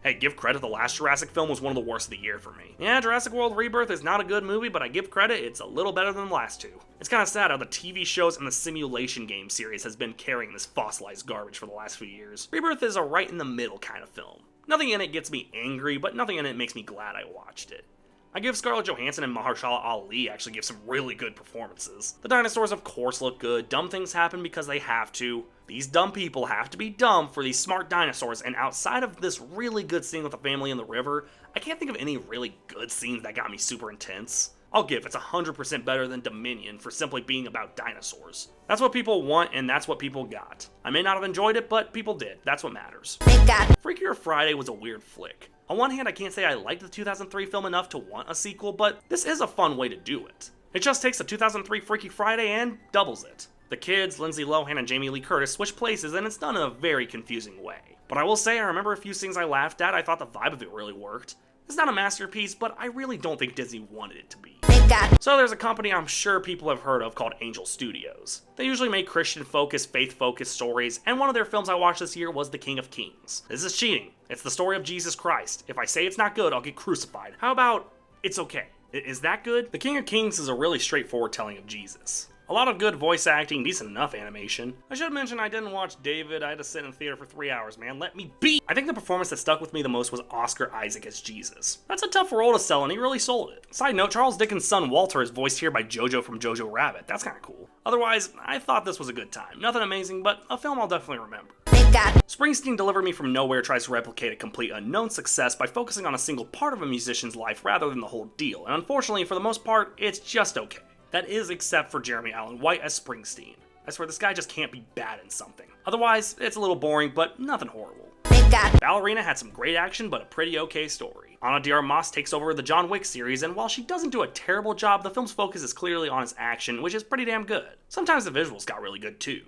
Hey, give credit, the last Jurassic film was one of the worst of the year for me. Yeah, Jurassic World Rebirth is not a good movie, but I give credit, it's a little better than the last two. It's kinda sad how the TV shows and the simulation game series has been carrying this fossilized garbage for the last few years. Rebirth is a right in the middle kind of film. Nothing in it gets me angry, but nothing in it makes me glad I watched it. I give Scarlett Johansson and Mahershala Ali actually give some really good performances. The dinosaurs of course look good, dumb things happen because they have to. These dumb people have to be dumb for these smart dinosaurs, and outside of this really good scene with the family in the river, I can't think of any really good scenes that got me super intense. I'll give it's 100% better than Dominion for simply being about dinosaurs. That's what people want, and that's what people got. I may not have enjoyed it, but people did. That's what matters. Freakier Friday was a weird flick. On one hand, I can't say I liked the 2003 film enough to want a sequel, but this is a fun way to do it. It just takes the 2003 Freaky Friday and doubles it. The kids, Lindsay Lohan and Jamie Lee Curtis, switch places, and it's done in a very confusing way. But I will say I remember a few things I laughed at. I thought the vibe of it really worked. It's not a masterpiece, but I really don't think Disney wanted it to be. So there's a company I'm sure people have heard of called Angel Studios. They usually make Christian-focused, faith-focused stories, and one of their films I watched this year was The King of Kings. This is cheating. It's the story of Jesus Christ. If I say it's not good, I'll get crucified. How about it's okay? Is that good? The King of Kings is a really straightforward telling of Jesus. A lot of good voice acting, decent enough animation. I should mention I didn't watch David. I had to sit in theater for 3 hours, man. Let me be! I think the performance that stuck with me the most was Oscar Isaac as Jesus. That's a tough role to sell, and he really sold it. Side note, Charles Dickens' son Walter is voiced here by Jojo from Jojo Rabbit. That's kinda cool. Otherwise, I thought this was a good time. Nothing amazing, but a film I'll definitely remember. Springsteen Deliver Me From Nowhere tries to replicate a complete unknown success by focusing on a single part of a musician's life rather than the whole deal, and unfortunately, for the most part, it's just okay. That is except for Jeremy Allen White as Springsteen. I swear this guy just can't be bad in something. Otherwise, it's a little boring, but nothing horrible. Ballerina had some great action, but a pretty okay story. Ana de Armas takes over the John Wick series, and while she doesn't do a terrible job, the film's focus is clearly on its action, which is pretty damn good. Sometimes the visuals got really good too.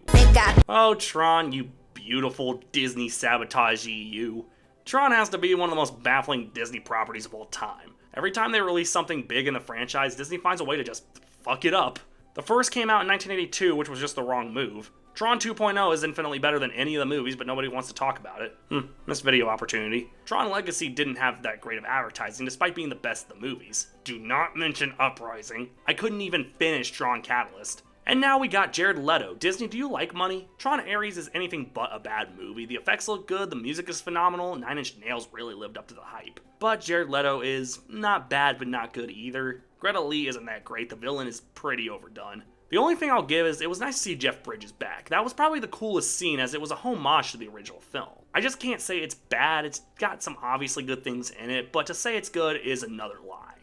Oh, Tron, you beautiful Disney sabotagee, you. Tron has to be one of the most baffling Disney properties of all time. Every time they release something big in the franchise, Disney finds a way to just fuck it up. The first came out in 1982, which was just the wrong move. Tron 2.0 is infinitely better than any of the movies, but nobody wants to talk about it. Missed video opportunity. Tron Legacy didn't have that great of advertising, despite being the best of the movies. Do not mention Uprising. I couldn't even finish Tron Catalyst. And now we got Jared Leto. Disney, do you like money? Tron Ares is anything but a bad movie. The effects look good, the music is phenomenal, 9 Inch Nails really lived up to the hype. But Jared Leto is not bad, but not good either. Greta Lee isn't that great, the villain is pretty overdone. The only thing I'll give is it was nice to see Jeff Bridges back. That was probably the coolest scene as it was a homage to the original film. I just can't say it's bad, it's got some obviously good things in it, but to say it's good is another lie.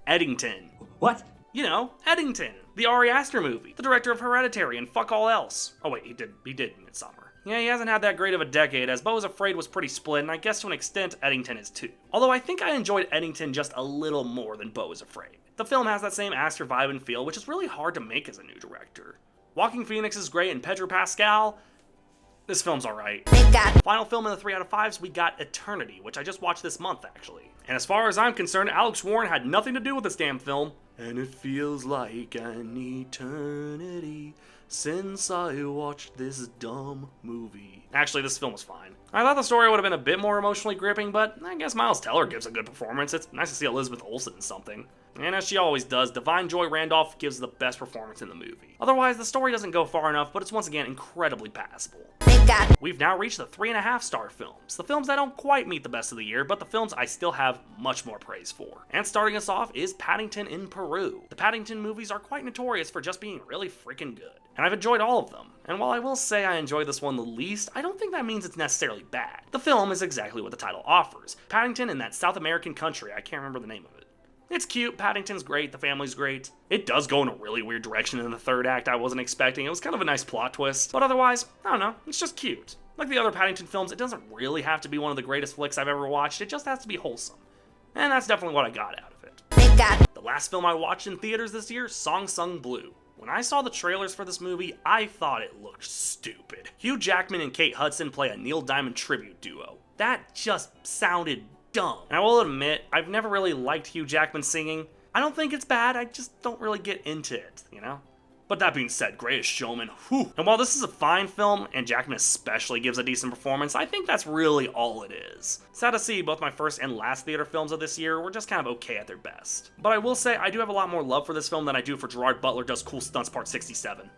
Eddington. What? You know, Eddington, the Ari Aster movie, the director of Hereditary and fuck all else. Oh wait, he did Midsommar. Yeah, he hasn't had that great of a decade, as Beau is Afraid was pretty split, and I guess to an extent, Eddington is too. Although I think I enjoyed Eddington just a little more than Beau is Afraid. The film has that same Aster vibe and feel, which is really hard to make as a new director. Joaquin Phoenix is great, and Pedro Pascal, this film's alright. Final film in the 3 out of 5s, we got Eternity, which I just watched this month, actually. And as far as I'm concerned, Alex Warren had nothing to do with this damn film. and it feels like an eternity since I watched this dumb movie. Actually, this film was fine. I thought the story would have been a bit more emotionally gripping, but I guess Miles Teller gives a good performance. It's nice to see Elizabeth Olsen in something. And as she always does, Divine Joy Randolph gives the best performance in the movie. Otherwise, the story doesn't go far enough, but it's once again incredibly passable. We've now reached the 3.5-star films. The films that don't quite meet the best of the year, but the films I still have much more praise for. And starting us off is Paddington in Peru. The Paddington movies are quite notorious for just being really freaking good. And I've enjoyed all of them. And while I will say I enjoyed this one the least, I don't think that means it's necessarily bad. The film is exactly what the title offers. Paddington in that South American country, I can't remember the name of it. It's cute, Paddington's great, the family's great. It does go in a really weird direction in the third act I wasn't expecting. It was kind of a nice plot twist, but otherwise, I don't know, it's just cute. Like the other Paddington films, it doesn't really have to be one of the greatest flicks I've ever watched, it just has to be wholesome. And that's definitely what I got out of it. The last film I watched in theaters this year, Song Sung Blue. When I saw the trailers for this movie, I thought it looked stupid. Hugh Jackman and Kate Hudson play a Neil Diamond tribute duo. That just sounded dumb. And I will admit, I've never really liked Hugh Jackman singing. I don't think it's bad, I just don't really get into it, you know? But that being said, Greatest Showman, whew. And while this is a fine film, and Jackman especially gives a decent performance, I think that's really all it is. Sad to see both my first and last theater films of this year were just kind of okay at their best. But I will say, I do have a lot more love for this film than I do for Gerard Butler Does Cool Stunts Part 67.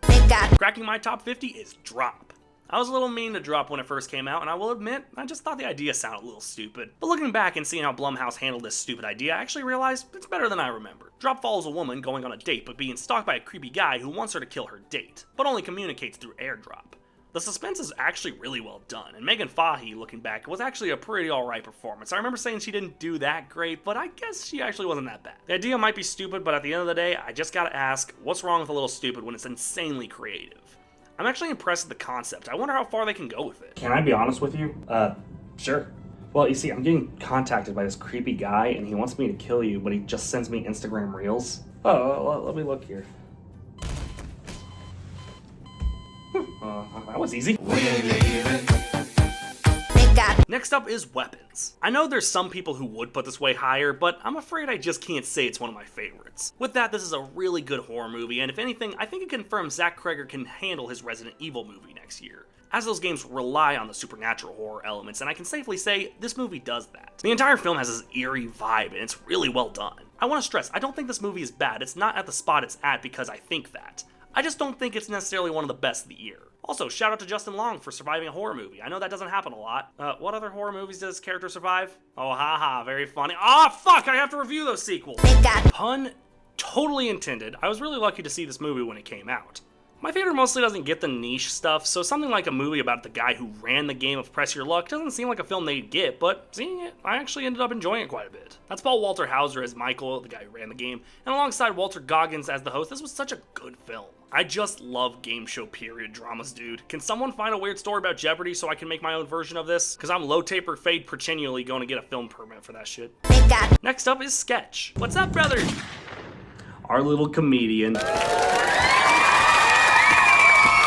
Cracking my top 50 is Drop. I was a little mean to Drop when it first came out, and I will admit, I just thought the idea sounded a little stupid. But looking back and seeing how Blumhouse handled this stupid idea, I actually realized it's better than I remembered. Drop follows a woman going on a date but being stalked by a creepy guy who wants her to kill her date, but only communicates through airdrop. The suspense is actually really well done, and Megan Fahey, looking back, was actually a pretty alright performance. I remember saying she didn't do that great, but I guess she actually wasn't that bad. The idea might be stupid, but at the end of the day, I just gotta ask, what's wrong with a little stupid when it's insanely creative? I'm actually impressed with the concept. I wonder how far they can go with it. Can I be honest with you? Sure. Well, you see, I'm getting contacted by this creepy guy, and he wants me to kill you, but he just sends me Instagram Reels. Oh, let me look here. That was easy. Next up is Weapons. I know there's some people who would put this way higher, but I'm afraid I just can't say it's one of my favorites. With that, this is a really good horror movie, and if anything, I think it confirms Zach Cregger can handle his Resident Evil movie next year, as those games rely on the supernatural horror elements, and I can safely say this movie does that. The entire film has this eerie vibe, and it's really well done. I want to stress, I don't think this movie is bad. It's not at the spot it's at because I think that. I just don't think it's necessarily one of the best of the year. Also, shout out to Justin Long for surviving a horror movie. I know that doesn't happen a lot. What other horror movies does this character survive? Oh, haha, very funny. Ah, fuck, I have to review those sequels. Pun totally intended. I was really lucky to see this movie when it came out. My theater mostly doesn't get the niche stuff, so something like a movie about the guy who ran the game of Press Your Luck doesn't seem like a film they'd get, but seeing it, I actually ended up enjoying it quite a bit. That's Paul Walter Hauser as Michael, the guy who ran the game, and alongside Walter Goggins as the host, this was such a good film. I just love game show period dramas, dude. Can someone find a weird story about Jeopardy so I can make my own version of this? Because I'm low taper fade continually going to get a film permit for that shit. Next up is Sketch. What's up, brother? Our little comedian.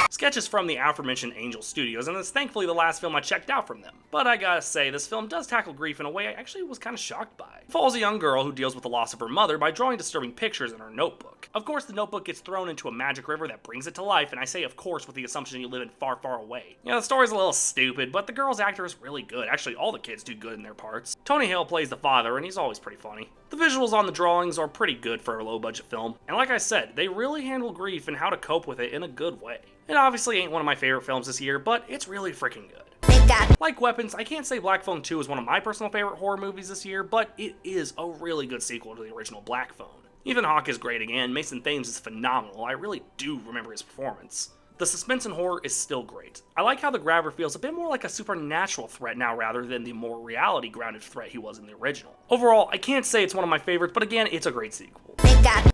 Sketch is from the aforementioned Angel Studios, and it's thankfully the last film I checked out from them. But I gotta say, this film does tackle grief in a way I actually was kind of shocked by. It follows a young girl who deals with the loss of her mother by drawing disturbing pictures in her notebook. Of course, the notebook gets thrown into a magic river that brings it to life, and I say of course with the assumption you live in far, far away. Yeah, the story's a little stupid, but the girl's actor is really good. Actually, all the kids do good in their parts. Tony Hale plays the father, and he's always pretty funny. The visuals on the drawings are pretty good for a low-budget film, and like I said, they really handle grief and how to cope with it in a good way. It obviously ain't one of my favorite films this year, but it's really freaking good. Like Weapons, I can't say Black Phone 2 is one of my personal favorite horror movies this year, but it is a really good sequel to the original Black Phone. Ethan Hawke is great again, Mason Thames is phenomenal, I really do remember his performance. The suspense and horror is still great. I like how the grabber feels a bit more like a supernatural threat now rather than the more reality-grounded threat he was in the original. Overall, I can't say it's one of my favorites, but again, it's a great sequel.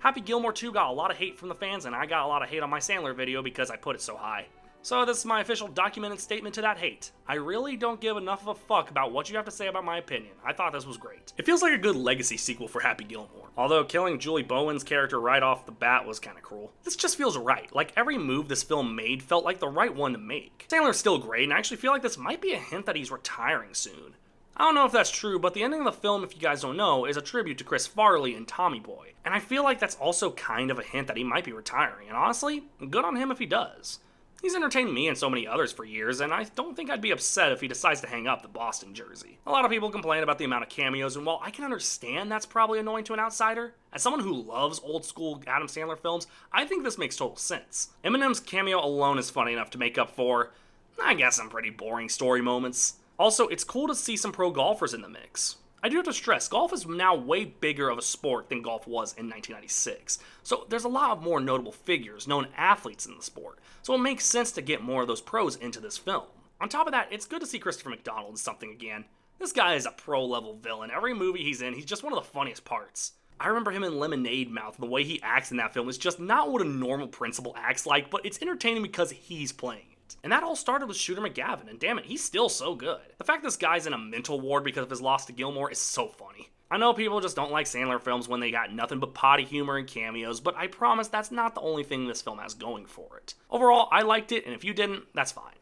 Happy Gilmore 2 got a lot of hate from the fans, and I got a lot of hate on my Sandler video because I put it so high. So this is my official documented statement to that hate. I really don't give enough of a fuck about what you have to say about my opinion. I thought this was great. It feels like a good legacy sequel for Happy Gilmore. Although killing Julie Bowen's character right off the bat was kinda cruel. This just feels right. Like every move this film made felt like the right one to make. Sandler's still great, and I actually feel like this might be a hint that he's retiring soon. I don't know if that's true, but the ending of the film, if you guys don't know, is a tribute to Chris Farley and Tommy Boy. And I feel like that's also kind of a hint that he might be retiring, and honestly, good on him if he does. He's entertained me and so many others for years, and I don't think I'd be upset if he decides to hang up the Boston jersey. A lot of people complain about the amount of cameos, and while I can understand that's probably annoying to an outsider, as someone who loves old school Adam Sandler films, I think this makes total sense. Eminem's cameo alone is funny enough to make up for, I guess, some pretty boring story moments. Also, it's cool to see some pro golfers in the mix. I do have to stress, golf is now way bigger of a sport than golf was in 1996. So there's a lot of more notable figures, known athletes in the sport. So it makes sense to get more of those pros into this film. On top of that, it's good to see Christopher McDonald in something again. This guy is a pro-level villain. Every movie he's in, he's just one of the funniest parts. I remember him in Lemonade Mouth, and the way he acts in that film is just not what a normal principal acts like, but it's entertaining because he's playing it. And that all started with Shooter McGavin, and damn it, he's still so good. The fact this guy's in a mental ward because of his loss to Gilmore is so funny. I know people just don't like Sandler films when they got nothing but potty humor and cameos, but I promise that's not the only thing this film has going for it. Overall, I liked it, and if you didn't, that's fine.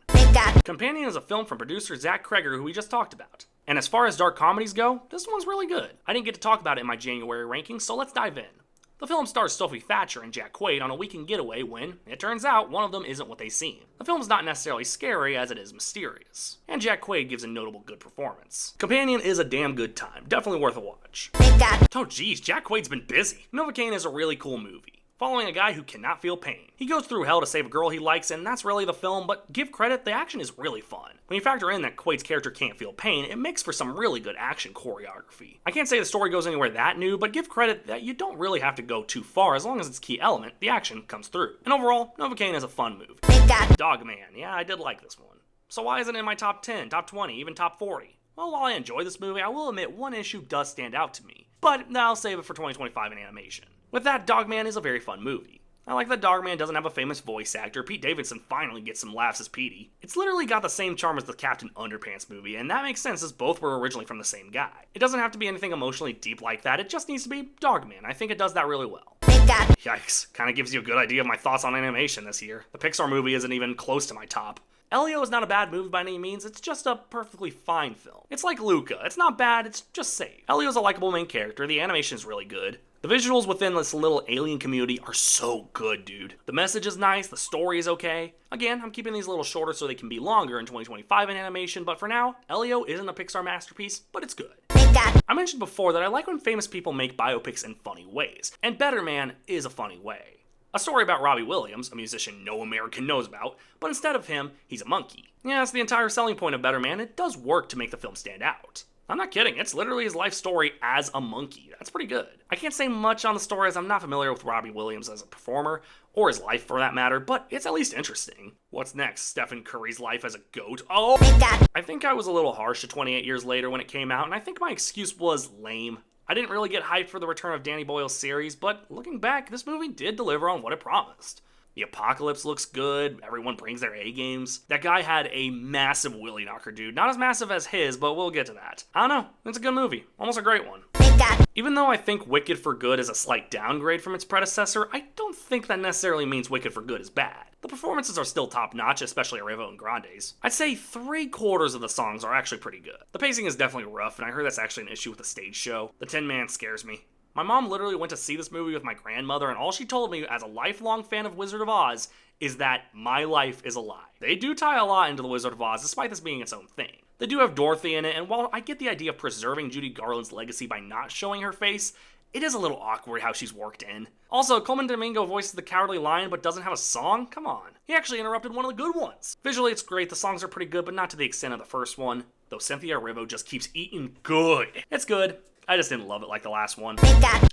Companion is a film from producer Zach Kreger, who we just talked about. And as far as dark comedies go, this one's really good. I didn't get to talk about it in my January rankings, so let's dive in. The film stars Sophie Thatcher and Jack Quaid on a weekend getaway when, it turns out, one of them isn't what they seem. The film's not necessarily scary as it is mysterious, and Jack Quaid gives a notable good performance. Companion is a damn good time, definitely worth a watch. Oh geez, Jack Quaid's been busy. Novocaine is a really cool movie, following a guy who cannot feel pain. He goes through hell to save a girl he likes, and that's really the film, but give credit, the action is really fun. When you factor in that Quaid's character can't feel pain, it makes for some really good action choreography. I can't say the story goes anywhere that new, but give credit that you don't really have to go too far as long as its key element, the action, comes through. And overall, Novocaine is a fun movie. Dogman, yeah, I did like this one. So why isn't it in my top 10, top 20, even top 40? Well, while I enjoy this movie, I will admit one issue does stand out to me, but I'll save it for 2025 in animation. With that, Dogman is a very fun movie. I like that Dogman doesn't have a famous voice actor. Pete Davidson finally gets some laughs as Petey. It's literally got the same charm as the Captain Underpants movie, and that makes sense as both were originally from the same guy. It doesn't have to be anything emotionally deep like that, it just needs to be Dogman. I think it does that really well. Yikes, kinda gives you a good idea of my thoughts on animation this year. The Pixar movie isn't even close to my top. Elio is not a bad movie by any means, it's just a perfectly fine film. It's like Luca, it's not bad, it's just safe. Elio's a likable main character, the animation is really good. The visuals within this little alien community are so good, dude. The message is nice, the story is okay. Again, I'm keeping these a little shorter so they can be longer in 2025 in animation, but for now, Elio isn't a Pixar masterpiece, but it's good. I mentioned before that I like when famous people make biopics in funny ways, and Better Man is a funny way. A story about Robbie Williams, a musician no American knows about, but instead of him, he's a monkey. Yeah, that's the entire selling point of Better Man. It does work to make the film stand out. I'm not kidding, it's literally his life story as a monkey. That's pretty good. I can't say much on the story as I'm not familiar with Robbie Williams as a performer, or his life for that matter, but it's at least interesting. What's next? Stephen Curry's life as a goat? Oh! I think I was a little harsh to 28 Years Later when it came out, and I think my excuse was lame. I didn't really get hyped for the return of Danny Boyle's series, but looking back, this movie did deliver on what it promised. The apocalypse looks good, everyone brings their A-games. That guy had a massive willy knocker, dude. Not as massive as his, but we'll get to that. I don't know, it's a good movie. Almost a great one. Even though I think Wicked for Good is a slight downgrade from its predecessor, I don't think that necessarily means Wicked for Good is bad. The performances are still top-notch, especially Arrivo and Grande's. I'd say 3/4 of the songs are actually pretty good. The pacing is definitely rough, and I heard that's actually an issue with the stage show. The Tin Man scares me. My mom literally went to see this movie with my grandmother, and all she told me as a lifelong fan of Wizard of Oz is that my life is a lie. They do tie a lot into the Wizard of Oz, despite this being its own thing. They do have Dorothy in it, and while I get the idea of preserving Judy Garland's legacy by not showing her face, it is a little awkward how she's worked in. Also, Coleman Domingo voices the Cowardly Lion but doesn't have a song? Come on. He actually interrupted one of the good ones. Visually, it's great, the songs are pretty good, but not to the extent of the first one. Though Cynthia Erivo just keeps eating good. It's good. I just didn't love it like the last one.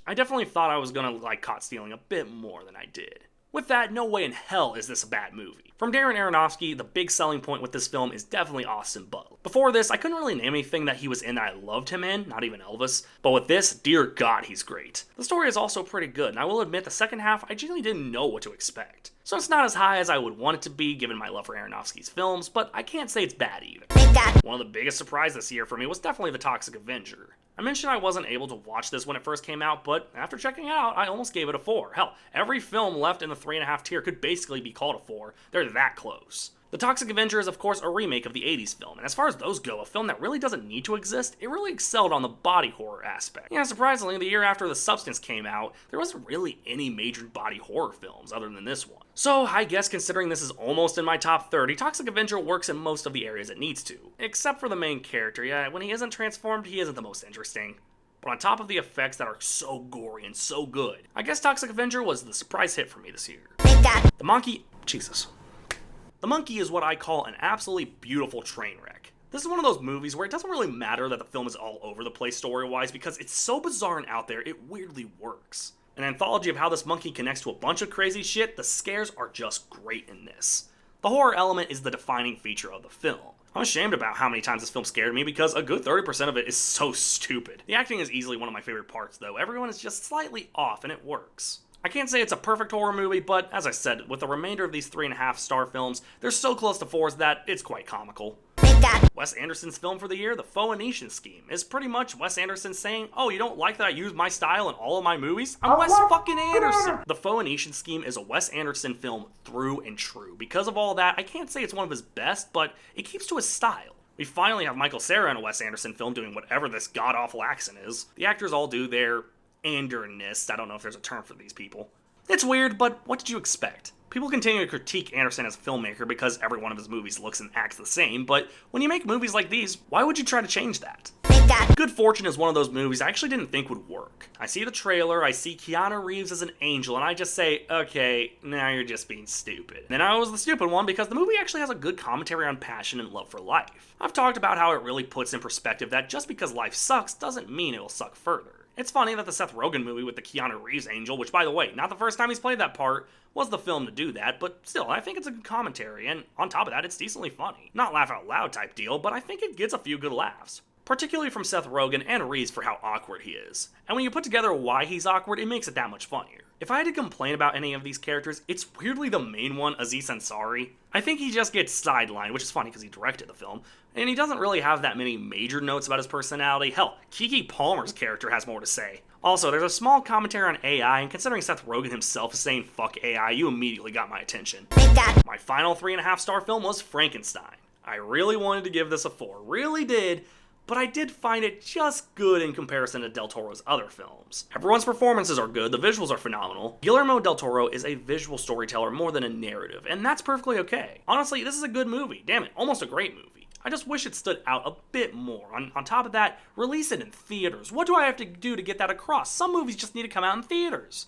I definitely thought I was gonna like Caught Stealing a bit more than I did. With that, no way in hell is this a bad movie. From Darren Aronofsky, the big selling point with this film is definitely Austin Butler. Before this, I couldn't really name anything that he was in that I loved him in, not even Elvis, but with this, dear God, he's great. The story is also pretty good, and I will admit the second half, I genuinely didn't know what to expect. So it's not as high as I would want it to be given my love for Aronofsky's films, but I can't say it's bad either. One of the biggest surprises this year for me was definitely The Toxic Avenger. I mentioned I wasn't able to watch this when it first came out, but after checking it out, I almost gave it a 4. Hell, every film left in the 3.5 tier could basically be called a 4. They're that close. The Toxic Avenger is of course a remake of the 80s film, and as far as those go, a film that really doesn't need to exist, it really excelled on the body horror aspect. Yeah, surprisingly, the year after The Substance came out, there wasn't really any major body horror films other than this one. So I guess considering this is almost in my top 30, Toxic Avenger works in most of the areas it needs to. Except for the main character, yeah, when he isn't transformed, he isn't the most interesting. But on top of the effects that are so gory and so good, I guess Toxic Avenger was the surprise hit for me this year. The monkey, Jesus. The Monkey is what I call an absolutely beautiful train wreck. This is one of those movies where it doesn't really matter that the film is all over the place story-wise because it's so bizarre and out there, it weirdly works. An anthology of how this monkey connects to a bunch of crazy shit, the scares are just great in this. The horror element is the defining feature of the film. I'm ashamed about how many times this film scared me because a good 30% of it is so stupid. The acting is easily one of my favorite parts though. Everyone is just slightly off and it works. I can't say it's a perfect horror movie, but as I said, with the remainder of these 3.5-star films, they're so close to 4s that it's quite comical. Wes Anderson's film for the year, The Phoenician Scheme, is pretty much Wes Anderson saying, oh, you don't like that I use my style in all of my movies? I'm Wes fucking Anderson! The Phoenician Scheme is a Wes Anderson film through and true. Because of all that, I can't say it's one of his best, but it keeps to his style. We finally have Michael Cera in a Wes Anderson film doing whatever this god-awful accent is. The actors all do their Anderness. I don't know if there's a term for these people. It's weird, but what did you expect? People continue to critique Anderson as a filmmaker because every one of his movies looks and acts the same, but when you make movies like these, why would you try to change that? Good Fortune is one of those movies I actually didn't think would work. I see the trailer, I see Keanu Reeves as an angel, and I just say, okay, now you're just being stupid. Then I was the stupid one because the movie actually has a good commentary on passion and love for life. I've talked about how it really puts in perspective that just because life sucks doesn't mean it will suck further. It's funny that the Seth Rogen movie with the Keanu Reeves angel, which by the way, not the first time he's played that part, was the film to do that, but still, I think it's a good commentary, and on top of that, it's decently funny. Not laugh out loud type deal, but I think it gets a few good laughs. Particularly from Seth Rogen and Reeves for how awkward he is. And when you put together why he's awkward, it makes it that much funnier. If I had to complain about any of these characters, it's weirdly the main one, Aziz Ansari. I think he just gets sidelined, which is funny because he directed the film, and he doesn't really have that many major notes about his personality. Hell, Keke Palmer's character has more to say. Also, there's a small commentary on AI, and considering Seth Rogen himself is saying fuck AI, you immediately got my attention. My final 3.5-star film was Frankenstein. I really wanted to give this a 4, really did, but I did find it just good in comparison to Del Toro's other films. Everyone's performances are good, the visuals are phenomenal. Guillermo del Toro is a visual storyteller more than a narrative, and that's perfectly okay. Honestly, this is a good movie. Damn it, almost a great movie. I just wish it stood out a bit more. On top of that, release it in theaters. What do I have to do to get that across? Some movies just need to come out in theaters.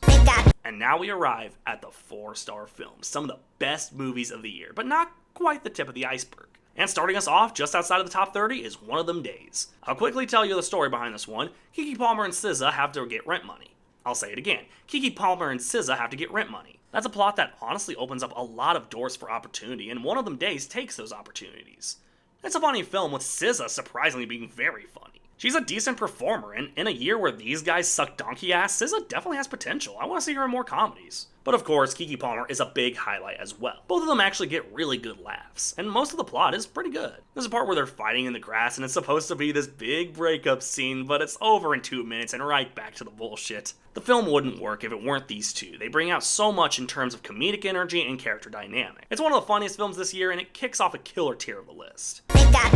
And now we arrive at the 4-star films, some of the best movies of the year, but not quite the tip of the iceberg. And starting us off just outside of the top 30 is One of Them Days. I'll quickly tell you the story behind this one. Keke Palmer and SZA have to get rent money. I'll say it again. Keke Palmer and SZA have to get rent money. That's a plot that honestly opens up a lot of doors for opportunity, and One of Them Days takes those opportunities. It's a funny film with SZA surprisingly being very funny. She's a decent performer, and in a year where these guys suck donkey ass, SZA definitely has potential. I want to see her in more comedies. But of course, Keke Palmer is a big highlight as well. Both of them actually get really good laughs, and most of the plot is pretty good. There's a part where they're fighting in the grass, and it's supposed to be this big breakup scene, but it's over in 2 minutes and right back to the bullshit. The film wouldn't work if it weren't these two. They bring out so much in terms of comedic energy and character dynamic. It's one of the funniest films this year, and it kicks off a killer tier of the list.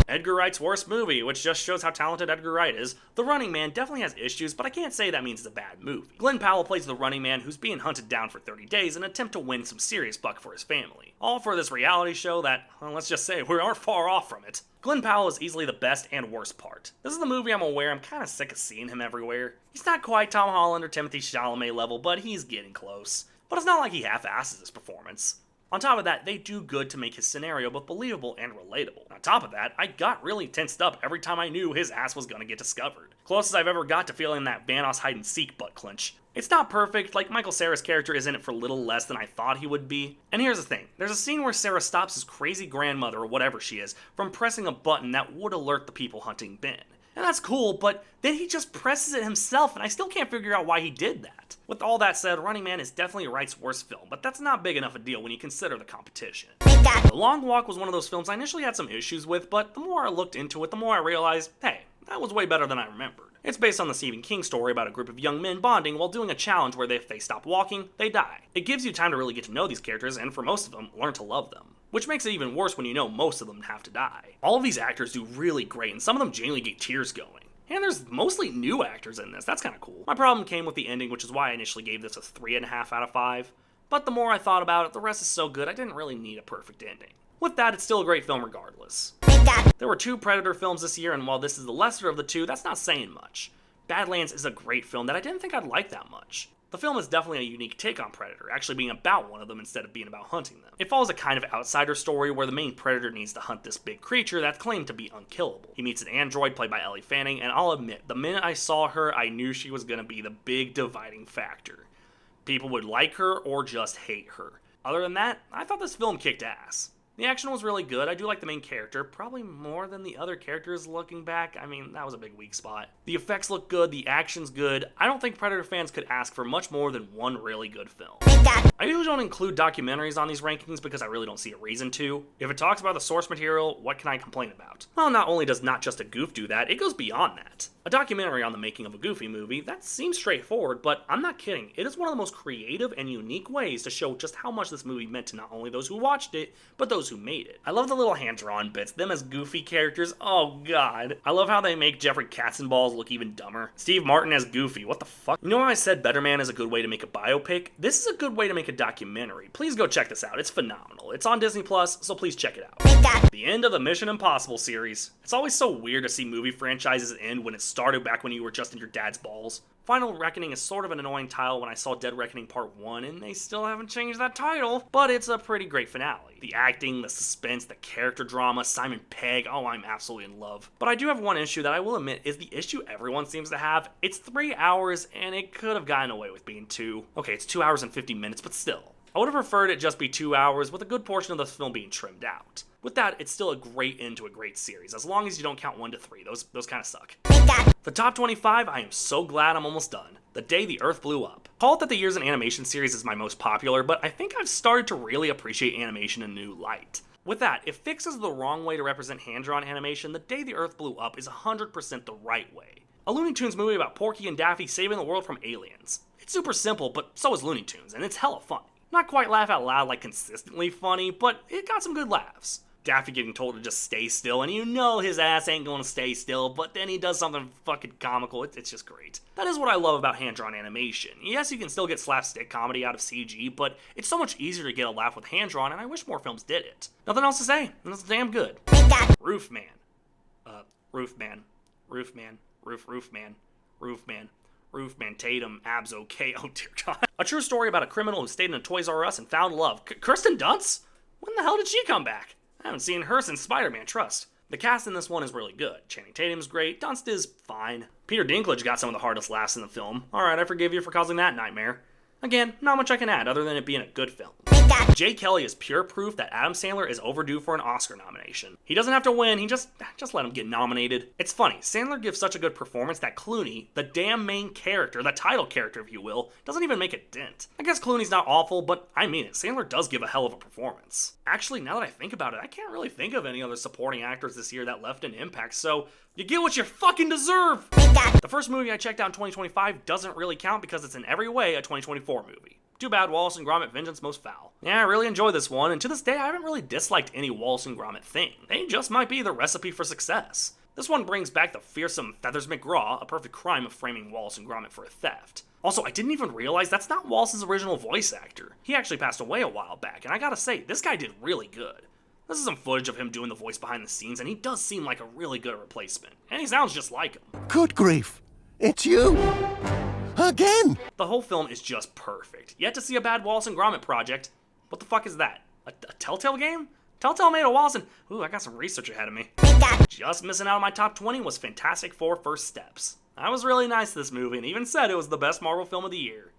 Edgar Wright's worst movie, which just shows how talented Edgar Wright is. The Running Man definitely has issues, but I can't say that means it's a bad movie. Glenn Powell plays the Running Man who's being hunted down for 30 days in an attempt to win some serious buck for his family. All for this reality show that, well, let's just say, we aren't far off from it. Glenn Powell is easily the best and worst part. This is the movie I'm aware I'm kind of sick of seeing him everywhere. He's not quite Tom Holland or Timothée Chalamet level, but he's getting close. But it's not like he half-asses his performance. On top of that, they do good to make his scenario both believable and relatable. On top of that, I got really tensed up every time I knew his ass was gonna get discovered. Closest I've ever got to feeling that Vanoss hide-and-seek butt clench. It's not perfect, like Michael Cera's character is in it for little less than I thought he would be. And here's the thing, there's a scene where Cera stops his crazy grandmother, or whatever she is, from pressing a button that would alert the people hunting Ben. And that's cool, but then he just presses it himself, and I still can't figure out why he did that. With all that said, Running Man is definitely Wright's worst film, but that's not big enough a deal when you consider the competition. The Long Walk was one of those films I initially had some issues with, but the more I looked into it, the more I realized, hey, that was way better than I remembered. It's based on the Stephen King story about a group of young men bonding while doing a challenge where if they stop walking, they die. It gives you time to really get to know these characters, and for most of them, learn to love them. which makes it even worse when you know most of them have to die. All of these actors do really great, and some of them genuinely get tears going. And there's mostly new actors in this, that's kind of cool. My problem came with the ending, which is why I initially gave this a 3.5 out of 5. But the more I thought about it, the rest is so good, I didn't really need a perfect ending. With that, it's still a great film regardless. There were 2 Predator films this year, and while this is the lesser of the 2, that's not saying much. Badlands is a great film that I didn't think I'd like that much. The film is definitely a unique take on Predator, actually being about one of them instead of being about hunting them. It follows a kind of outsider story where the main Predator needs to hunt this big creature that's claimed to be unkillable. He meets an android played by Ellie Fanning, and I'll admit, the minute I saw her, I knew she was going to be the big dividing factor. People would like her or just hate her. Other than that, I thought this film kicked ass. The action was really good. I do like the main character, probably more than the other characters looking back. I mean, that was a big weak spot. The effects look good, the action's good. I don't think Predator fans could ask for much more than one really good film. I usually don't include documentaries on these rankings because I really don't see a reason to. If it talks about the source material, what can I complain about? Well, not only does Not Just a Goof do that, it goes beyond that. A documentary on the making of a Goofy movie, that seems straightforward, but I'm not kidding. It is one of the most creative and unique ways to show just how much this movie meant to not only those who watched it, but those who made it. I love the little hand-drawn bits, them as Goofy characters, oh god. I love how they make Jeffrey Katzenballs look even dumber. Steve Martin as Goofy, what the fuck? You know how I said Better Man is a good way to make a biopic? This is a good way to make a documentary. Please go check this out, it's phenomenal. It's on Disney+, so please check it out. The end of the Mission Impossible series. It's always so weird to see movie franchises end when it started back when you were just in your dad's balls. Final Reckoning is sort of an annoying title when I saw Dead Reckoning Part 1, and they still haven't changed that title, but it's a pretty great finale. The acting, the suspense, the character drama, Simon Pegg, oh, I'm absolutely in love. But I do have one issue that I will admit is the issue everyone seems to have. It's 3 hours, and it could have gotten away with being 2. Okay, it's 2 hours and 50 minutes, but still. I would have preferred it just be 2 hours, with a good portion of the film being trimmed out. With that, it's still a great end to a great series, as long as you don't count 1 to 3. Those kind of suck. The top 25, I am so glad I'm almost done. The Day the Earth Blew Up. Call it that the Years in Animation series is my most popular, but I think I've started to really appreciate animation in a new light. With that, if fixes the wrong way to represent hand-drawn animation, The Day the Earth Blew Up is 100% the right way. A Looney Tunes movie about Porky and Daffy saving the world from aliens. It's super simple, but so is Looney Tunes, and it's hella funny. Not quite laugh out loud like consistently funny, but it got some good laughs. Daffy getting told to just stay still, and you know his ass ain't gonna stay still, but then he does something fucking comical. It's just great. That is what I love about hand-drawn animation. yes, you can still get slapstick comedy out of CG, but it's so much easier to get a laugh with hand-drawn, and I wish more films did it. Nothing else to say, and it's damn good. Roofman. Roofman. Roofman. Roofman. Roofman. Roofman Tatum, abs okay, oh dear god. A true story about a criminal who stayed in a Toys R Us and found love. Kirsten Dunst? When the hell did she come back? I haven't seen her since Spider-Man, trust. The cast in this one is really good. Channing Tatum's great, Dunst is fine. Peter Dinklage got some of the hardest laughs in the film. Alright, I forgive you for causing that nightmare. Again, not much I can add other than it being a good film. Jay Kelly is pure proof that Adam Sandler is overdue for an Oscar nomination. He doesn't have to win, he just let him get nominated. It's funny, Sandler gives such a good performance that Clooney, the damn main character, the title character if you will, doesn't even make a dent. I guess Clooney's not awful, but I mean it, Sandler does give a hell of a performance. Actually, now that I think about it, I can't really think of any other supporting actors this year that left an impact, so you get what you fucking deserve! The first movie I checked out in 2025 doesn't really count because it's in every way a 2024 movie. Too bad, Wallace and Gromit Vengeance Most Foul. Yeah, I really enjoyed this one, and to this day I haven't really disliked any Wallace and Gromit thing. They just might be the recipe for success. This one brings back the fearsome Feathers McGraw, a perfect crime of framing Wallace and Gromit for a theft. Also, I didn't even realize that's not Wallace's original voice actor. He actually passed away a while back, and I gotta say, this guy did really good. This is some footage of him doing the voice behind the scenes, and he does seem like a really good replacement. And he sounds just like him. Good grief! It's you! Again! The whole film is just perfect. Yet to see a bad Wallace and Gromit project. What the fuck is that? A Telltale game? Telltale made a Wallace and... Ooh, I got some research ahead of me. Just missing out on my top 20 was Fantastic Four First Steps. I was really nice to this movie and even said it was the best Marvel film of the year.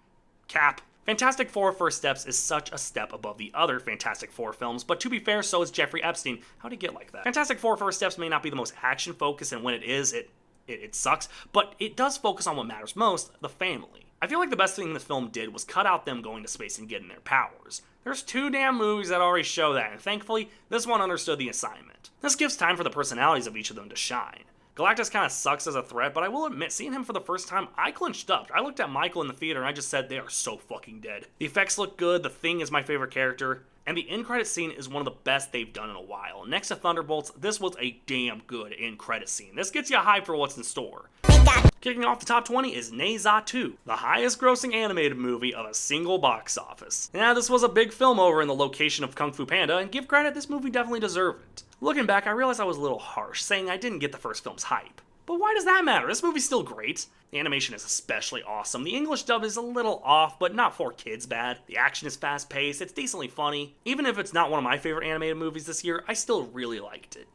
Cap. Fantastic Four First Steps is such a step above the other Fantastic Four films, but to be fair, so is Jeffrey Epstein. How'd he get like that? Fantastic Four First Steps may not be the most action-focused, and when it is, it sucks, but it does focus on what matters most, the family. I feel like the best thing this film did was cut out them going to space and getting their powers. There's 2 damn movies that already show that, and thankfully, this one understood the assignment. This gives time for the personalities of each of them to shine. Galactus kind of sucks as a threat, but I will admit, seeing him for the first time, I clinched up. I looked at Michael in the theater and I just said, they are so fucking dead. The effects look good, the Thing is my favorite character, and the end credit scene is one of the best they've done in a while. Next to Thunderbolts, this was a damn good end credit scene. This gets you hyped for what's in store. Kicking off the top 20 is Ne Zha 2, the highest grossing animated movie of a single box office. Now, this was a big film over in the location of Kung Fu Panda, and give credit, this movie definitely deserved it. Looking back, I realized I was a little harsh, saying I didn't get the first film's hype. But why does that matter? This movie's still great. The animation is especially awesome. The English dub is a little off, but not for kids bad. The action is fast-paced, it's decently funny. Even if it's not one of my favorite animated movies this year, I still really liked it.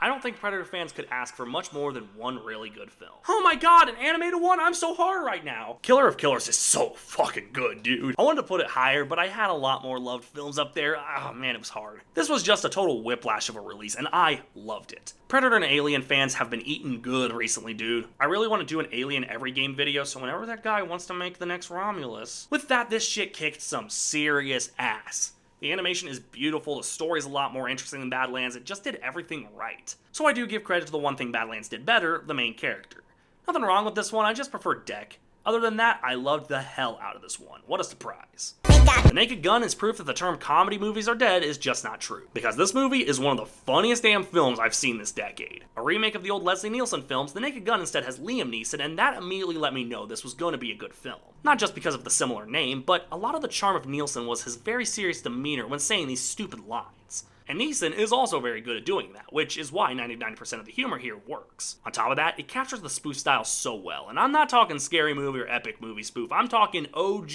I don't think Predator fans could ask for much more than one really good film. Oh my god, an animated one? I'm so hard right now. Killer of Killers is so fucking good, dude. I wanted to put it higher, but I had a lot more loved films up there. Oh man, it was hard. This was just a total whiplash of a release, and I loved it. Predator and Alien fans have been eating good recently, dude. I really want to do an Alien every game video, so whenever that guy wants to make the next Romulus. With that, this shit kicked some serious ass. The animation is beautiful, the story is a lot more interesting than Badlands, it just did everything right. So I do give credit to the one thing Badlands did better, the main character. Nothing wrong with this one, I just prefer Deck. Other than that, I loved the hell out of this one. What a surprise. The Naked Gun is proof that the term comedy movies are dead is just not true, because this movie is one of the funniest damn films I've seen this decade. A remake of the old Leslie Nielsen films, The Naked Gun instead has Liam Neeson, and that immediately let me know this was going to be a good film. Not just because of the similar name, but a lot of the charm of Nielsen was his very serious demeanor when saying these stupid lines. And Neeson is also very good at doing that, which is why 99% of the humor here works. On top of that, it captures the spoof style so well, and I'm not talking scary movie or epic movie spoof, I'm talking OG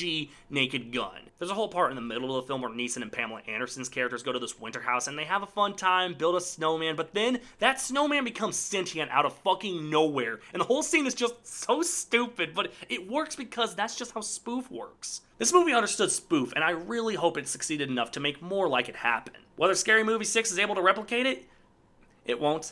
Naked Gun. There's a whole part in the middle of the film where Neeson and Pamela Anderson's characters go to this winter house and they have a fun time, build a snowman, but then that snowman becomes sentient out of fucking nowhere, and the whole scene is just so stupid, but it works because that's just how spoof works. This movie understood spoof, and I really hope it succeeded enough to make more like it happen. Whether Scary Movie 6 is able to replicate it, it won't.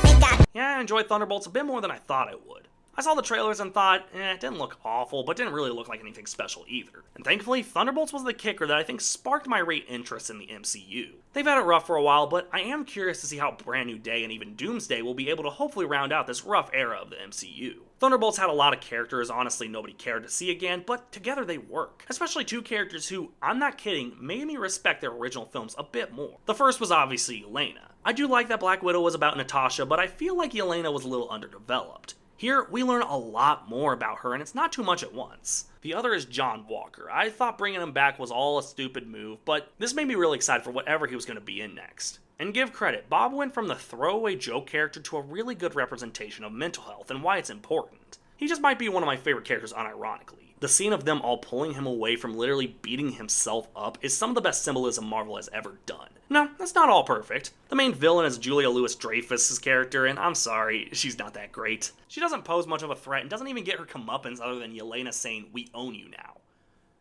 Yeah, I enjoyed Thunderbolts a bit more than I thought I would. I saw the trailers and thought, it didn't look awful, but didn't really look like anything special either. And thankfully, Thunderbolts was the kicker that I think sparked my great interest in the MCU. They've had it rough for a while, but I am curious to see how Brand New Day and even Doomsday will be able to hopefully round out this rough era of the MCU. Thunderbolts had a lot of characters honestly nobody cared to see again, but together they work. Especially two characters who, I'm not kidding, made me respect their original films a bit more. The first was obviously Yelena. I do like that Black Widow was about Natasha, but I feel like Yelena was a little underdeveloped. Here, we learn a lot more about her, and it's not too much at once. The other is John Walker. I thought bringing him back was all a stupid move, but this made me really excited for whatever he was going to be in next. And give credit, Bob went from the throwaway joke character to a really good representation of mental health and why it's important. He just might be one of my favorite characters unironically. The scene of them all pulling him away from literally beating himself up is some of the best symbolism Marvel has ever done. No, that's not all perfect. The main villain is Julia Louis-Dreyfus' character, and I'm sorry, she's not that great. She doesn't pose much of a threat and doesn't even get her comeuppance other than Yelena saying, "We own you now."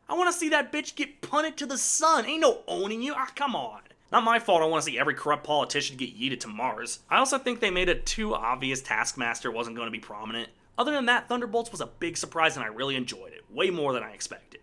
I want to see that bitch get punted to the sun. Ain't no owning you. Come on. Not my fault I want to see every corrupt politician get yeeted to Mars. I also think they made it too obvious Taskmaster wasn't going to be prominent. Other than that, Thunderbolts was a big surprise and I really enjoyed it. Way more than I expected.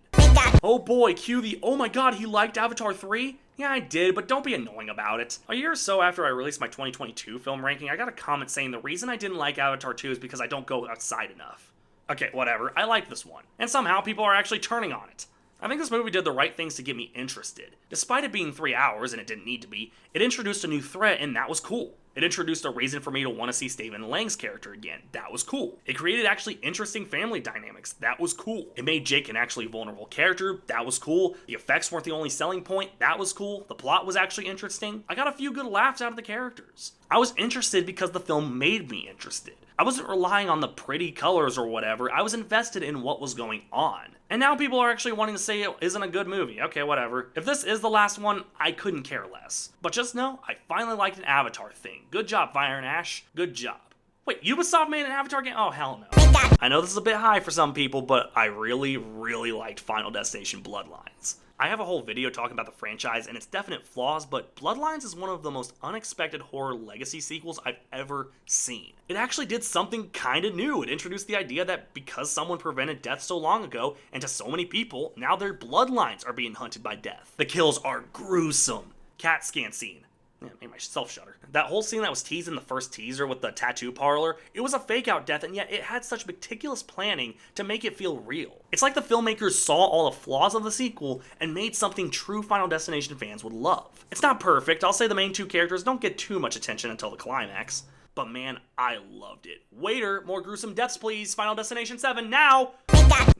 Oh boy, cue the "oh my god, he liked Avatar 3? Yeah, I did, but don't be annoying about it. A year or so after I released my 2022 film ranking, I got a comment saying the reason I didn't like Avatar 2 is because I don't go outside enough. Okay, whatever, I like this one. And somehow people are actually turning on it. I think this movie did the right things to get me interested. Despite it being 3 hours, and it didn't need to be, it introduced a new threat, and that was cool. It introduced a reason for me to want to see Stephen Lang's character again. That was cool. It created actually interesting family dynamics. That was cool. It made Jake an actually vulnerable character. That was cool. The effects weren't the only selling point. That was cool. The plot was actually interesting. I got a few good laughs out of the characters. I was interested because the film made me interested. I wasn't relying on the pretty colors or whatever. I was invested in what was going on. And now people are actually wanting to say it isn't a good movie. Okay, whatever. If this is the last one, I couldn't care less. But just know, I finally liked an Avatar thing. Good job, Fire and Ash. Good job. Wait, Ubisoft made an Avatar game? Oh, hell no. I know this is a bit high for some people, but I really, really liked Final Destination Bloodlines. I have a whole video talking about the franchise and its definite flaws, but Bloodlines is one of the most unexpected horror legacy sequels I've ever seen. It actually did something kinda new. It introduced the idea that because someone prevented death so long ago, and to so many people, now their bloodlines are being hunted by death. The kills are gruesome. CAT scan scene. Yeah, it made myself shudder. That whole scene that was teased in the first teaser with the tattoo parlor, it was a fake out death, and yet it had such meticulous planning to make it feel real. It's like the filmmakers saw all the flaws of the sequel and made something true Final Destination fans would love. It's not perfect, I'll say the main two characters don't get too much attention until the climax, but man, I loved it. Waiter, more gruesome deaths please, Final Destination 7 now!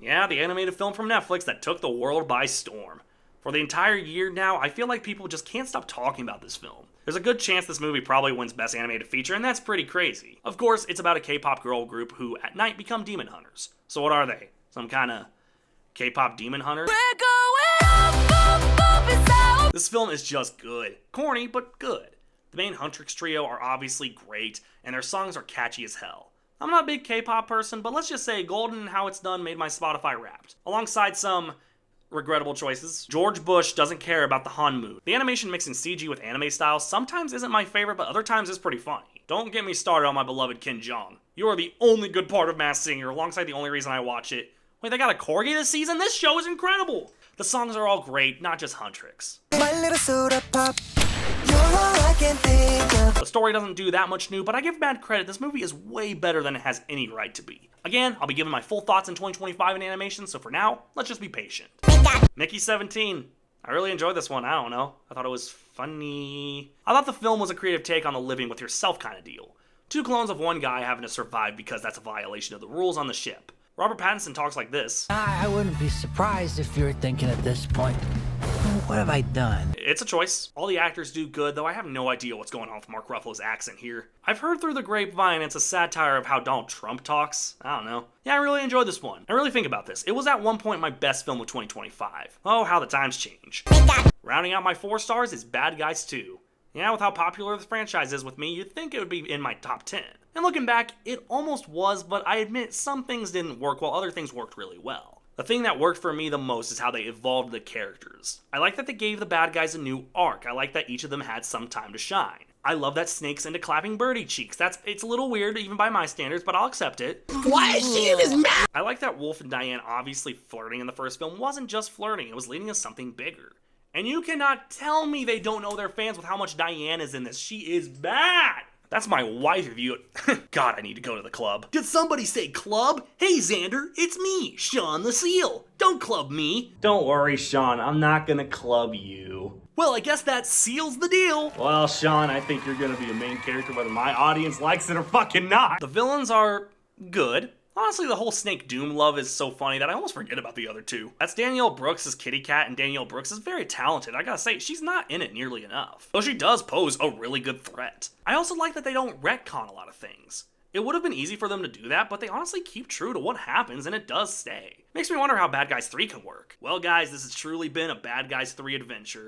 Yeah, the animated film from Netflix that took the world by storm. For the entire year now, I feel like people just can't stop talking about this film. There's a good chance this movie probably wins Best Animated Feature, and that's pretty crazy. Of course, it's about a K-pop girl group who, at night, become demon hunters. So what are they? Some kind of K-pop demon hunters? This film is just good. Corny, but good. The main Huntrix trio are obviously great, and their songs are catchy as hell. I'm not a big K-pop person, but let's just say Golden and How It's Done made my Spotify Wrapped, alongside some regrettable choices. George Bush doesn't care about the Han mood. The animation mixing CG with anime style sometimes isn't my favorite, but other times is pretty funny. Don't get me started on my beloved Ken Jeong. You are the only good part of Masked Singer, alongside the only reason I watch it. Wait, they got a corgi this season? This show is incredible! The songs are all great, not just Huntrix. My little soda pop. You're all I can think of. The story doesn't do that much new, but I give bad credit. This movie is way better than it has any right to be. Again, I'll be giving my full thoughts in 2025 in animation, so for now, let's just be patient. Mickey 17. I really enjoyed this one. I don't know. I thought it was funny. I thought the film was a creative take on the living with yourself kind of deal. Two clones of one guy having to survive because that's a violation of the rules on the ship. Robert Pattinson talks like this. I wouldn't be surprised if you're thinking at this point, what have I done? It's a choice. All the actors do good, though I have no idea what's going on with Mark Ruffalo's accent here. I've heard through the grapevine it's a satire of how Donald Trump talks. I don't know. Yeah, I really enjoyed this one. I really think about this. It was at one point my best film of 2025. Oh, how the times change. Rounding out my 4 stars is Bad Guys 2. Yeah, with how popular the franchise is with me, you'd think it would be in my top 10. And looking back, it almost was, but I admit some things didn't work while other things worked really well. The thing that worked for me the most is how they evolved the characters. I like that they gave the bad guys a new arc. I like that each of them had some time to shine. I love that Snake's into clapping birdie cheeks. It's a little weird even by my standards, but I'll accept it. Why is she in his mouth? I like that Wolf and Diane obviously flirting in the first film wasn't just flirting, it was leading to something bigger. And you cannot tell me they don't know their fans with how much Diane is in this. She is bad. That's my wife if you... God, I need to go to the club. Did somebody say club? Hey, Xander, it's me, Sean the Seal. Don't club me. Don't worry, Sean. I'm not gonna club you. Well, I guess that seals the deal. Well, Sean, I think you're gonna be a main character whether my audience likes it or fucking not. The villains are good. Honestly, the whole Snake Doom love is so funny that I almost forget about the other two. That's Danielle Brooks as Kitty Cat, and Danielle Brooks is very talented. I gotta say, she's not in it nearly enough. Though she does pose a really good threat. I also like that they don't retcon a lot of things. It would have been easy for them to do that, but they honestly keep true to what happens, and it does stay. Makes me wonder how Bad Guys 3 can work. Well, guys, this has truly been a Bad Guys 3 adventure.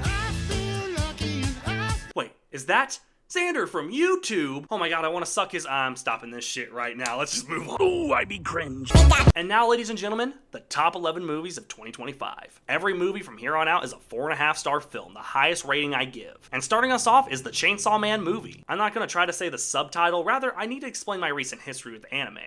Wait, is that Xander from YouTube? Oh my god, I want to suck his... I'm stopping this shit right now. Let's just move on. Ooh, I be cringe. And now, ladies and gentlemen, the top 11 movies of 2025. Every movie from here on out is a 4.5-star film, the highest rating I give. And starting us off is the Chainsaw Man movie. I'm not going to try to say the subtitle, rather, I need to explain my recent history with anime.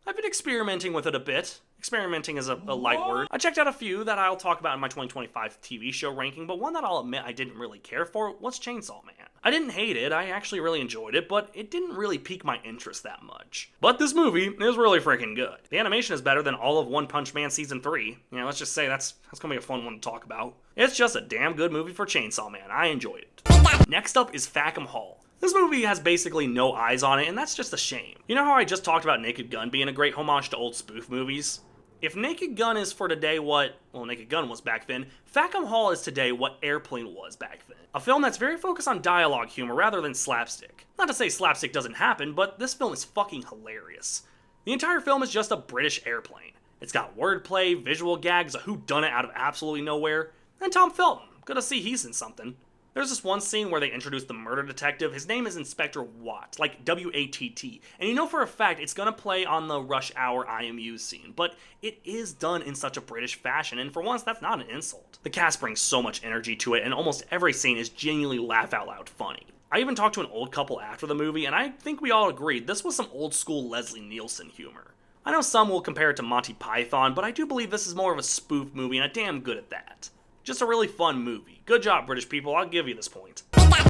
I've been experimenting with it a bit. Experimenting is a light word. I checked out a few that I'll talk about in my 2025 TV show ranking, but one that I'll admit I didn't really care for was Chainsaw Man. I didn't hate it, I actually really enjoyed it, but it didn't really pique my interest that much. But this movie is really freaking good. The animation is better than all of One Punch Man Season 3. Yeah, let's just say that's gonna be a fun one to talk about. It's just a damn good movie for Chainsaw Man. I enjoyed it. Next up is Fackham Hall. This movie has basically no eyes on it, and that's just a shame. You know how I just talked about Naked Gun being a great homage to old spoof movies? If Naked Gun is for today what, well, Naked Gun was back then, Fackham Hall is today what Airplane was back then. A film that's very focused on dialogue humor rather than slapstick. Not to say slapstick doesn't happen, but this film is fucking hilarious. The entire film is just a British airplane. It's got wordplay, visual gags, a whodunit out of absolutely nowhere, and Tom Felton. Good to see he's in something. There's this one scene where they introduce the murder detective. His name is Inspector Watt, like W-A-T-T. And you know for a fact it's gonna play on the Rush Hour IMU scene, but it is done in such a British fashion, and for once, that's not an insult. The cast brings so much energy to it, and almost every scene is genuinely laugh-out-loud funny. I even talked to an old couple after the movie, and I think we all agreed this was some old-school Leslie Nielsen humor. I know some will compare it to Monty Python, but I do believe this is more of a spoof movie, and I'm damn good at that. Just a really fun movie. Good job, British people, I'll give you this point.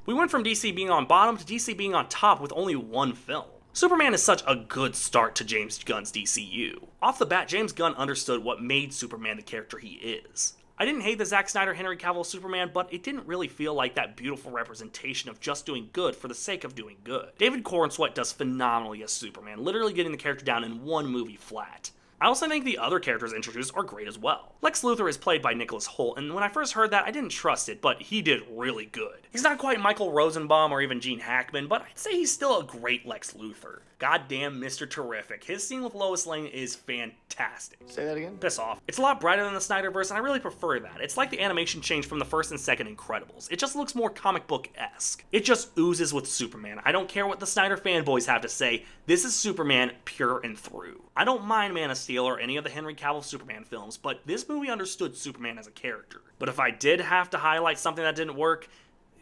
We went from DC being on bottom to DC being on top with only one film. Superman is such a good start to James Gunn's DCU. Off the bat, James Gunn understood what made Superman the character he is. I didn't hate the Zack Snyder Henry Cavill Superman, but it didn't really feel like that beautiful representation of just doing good for the sake of doing good. David Corenswet does phenomenally as Superman, literally getting the character down in one movie flat. I also think the other characters introduced are great as well. Lex Luthor is played by Nicholas Hoult, and when I first heard that, I didn't trust it, but he did really good. He's not quite Michael Rosenbaum or even Gene Hackman, but I'd say he's still a great Lex Luthor. Goddamn Mr. Terrific. His scene with Lois Lane is fantastic. Say that again? Piss off. It's a lot brighter than the Snyderverse, and I really prefer that. It's like the animation change from the first and second Incredibles. It just looks more comic book-esque. It just oozes with Superman. I don't care what the Snyder fanboys have to say. This is Superman pure and through. I don't mind Man of Steel or any of the Henry Cavill Superman films, but this movie understood Superman as a character. But if I did have to highlight something that didn't work,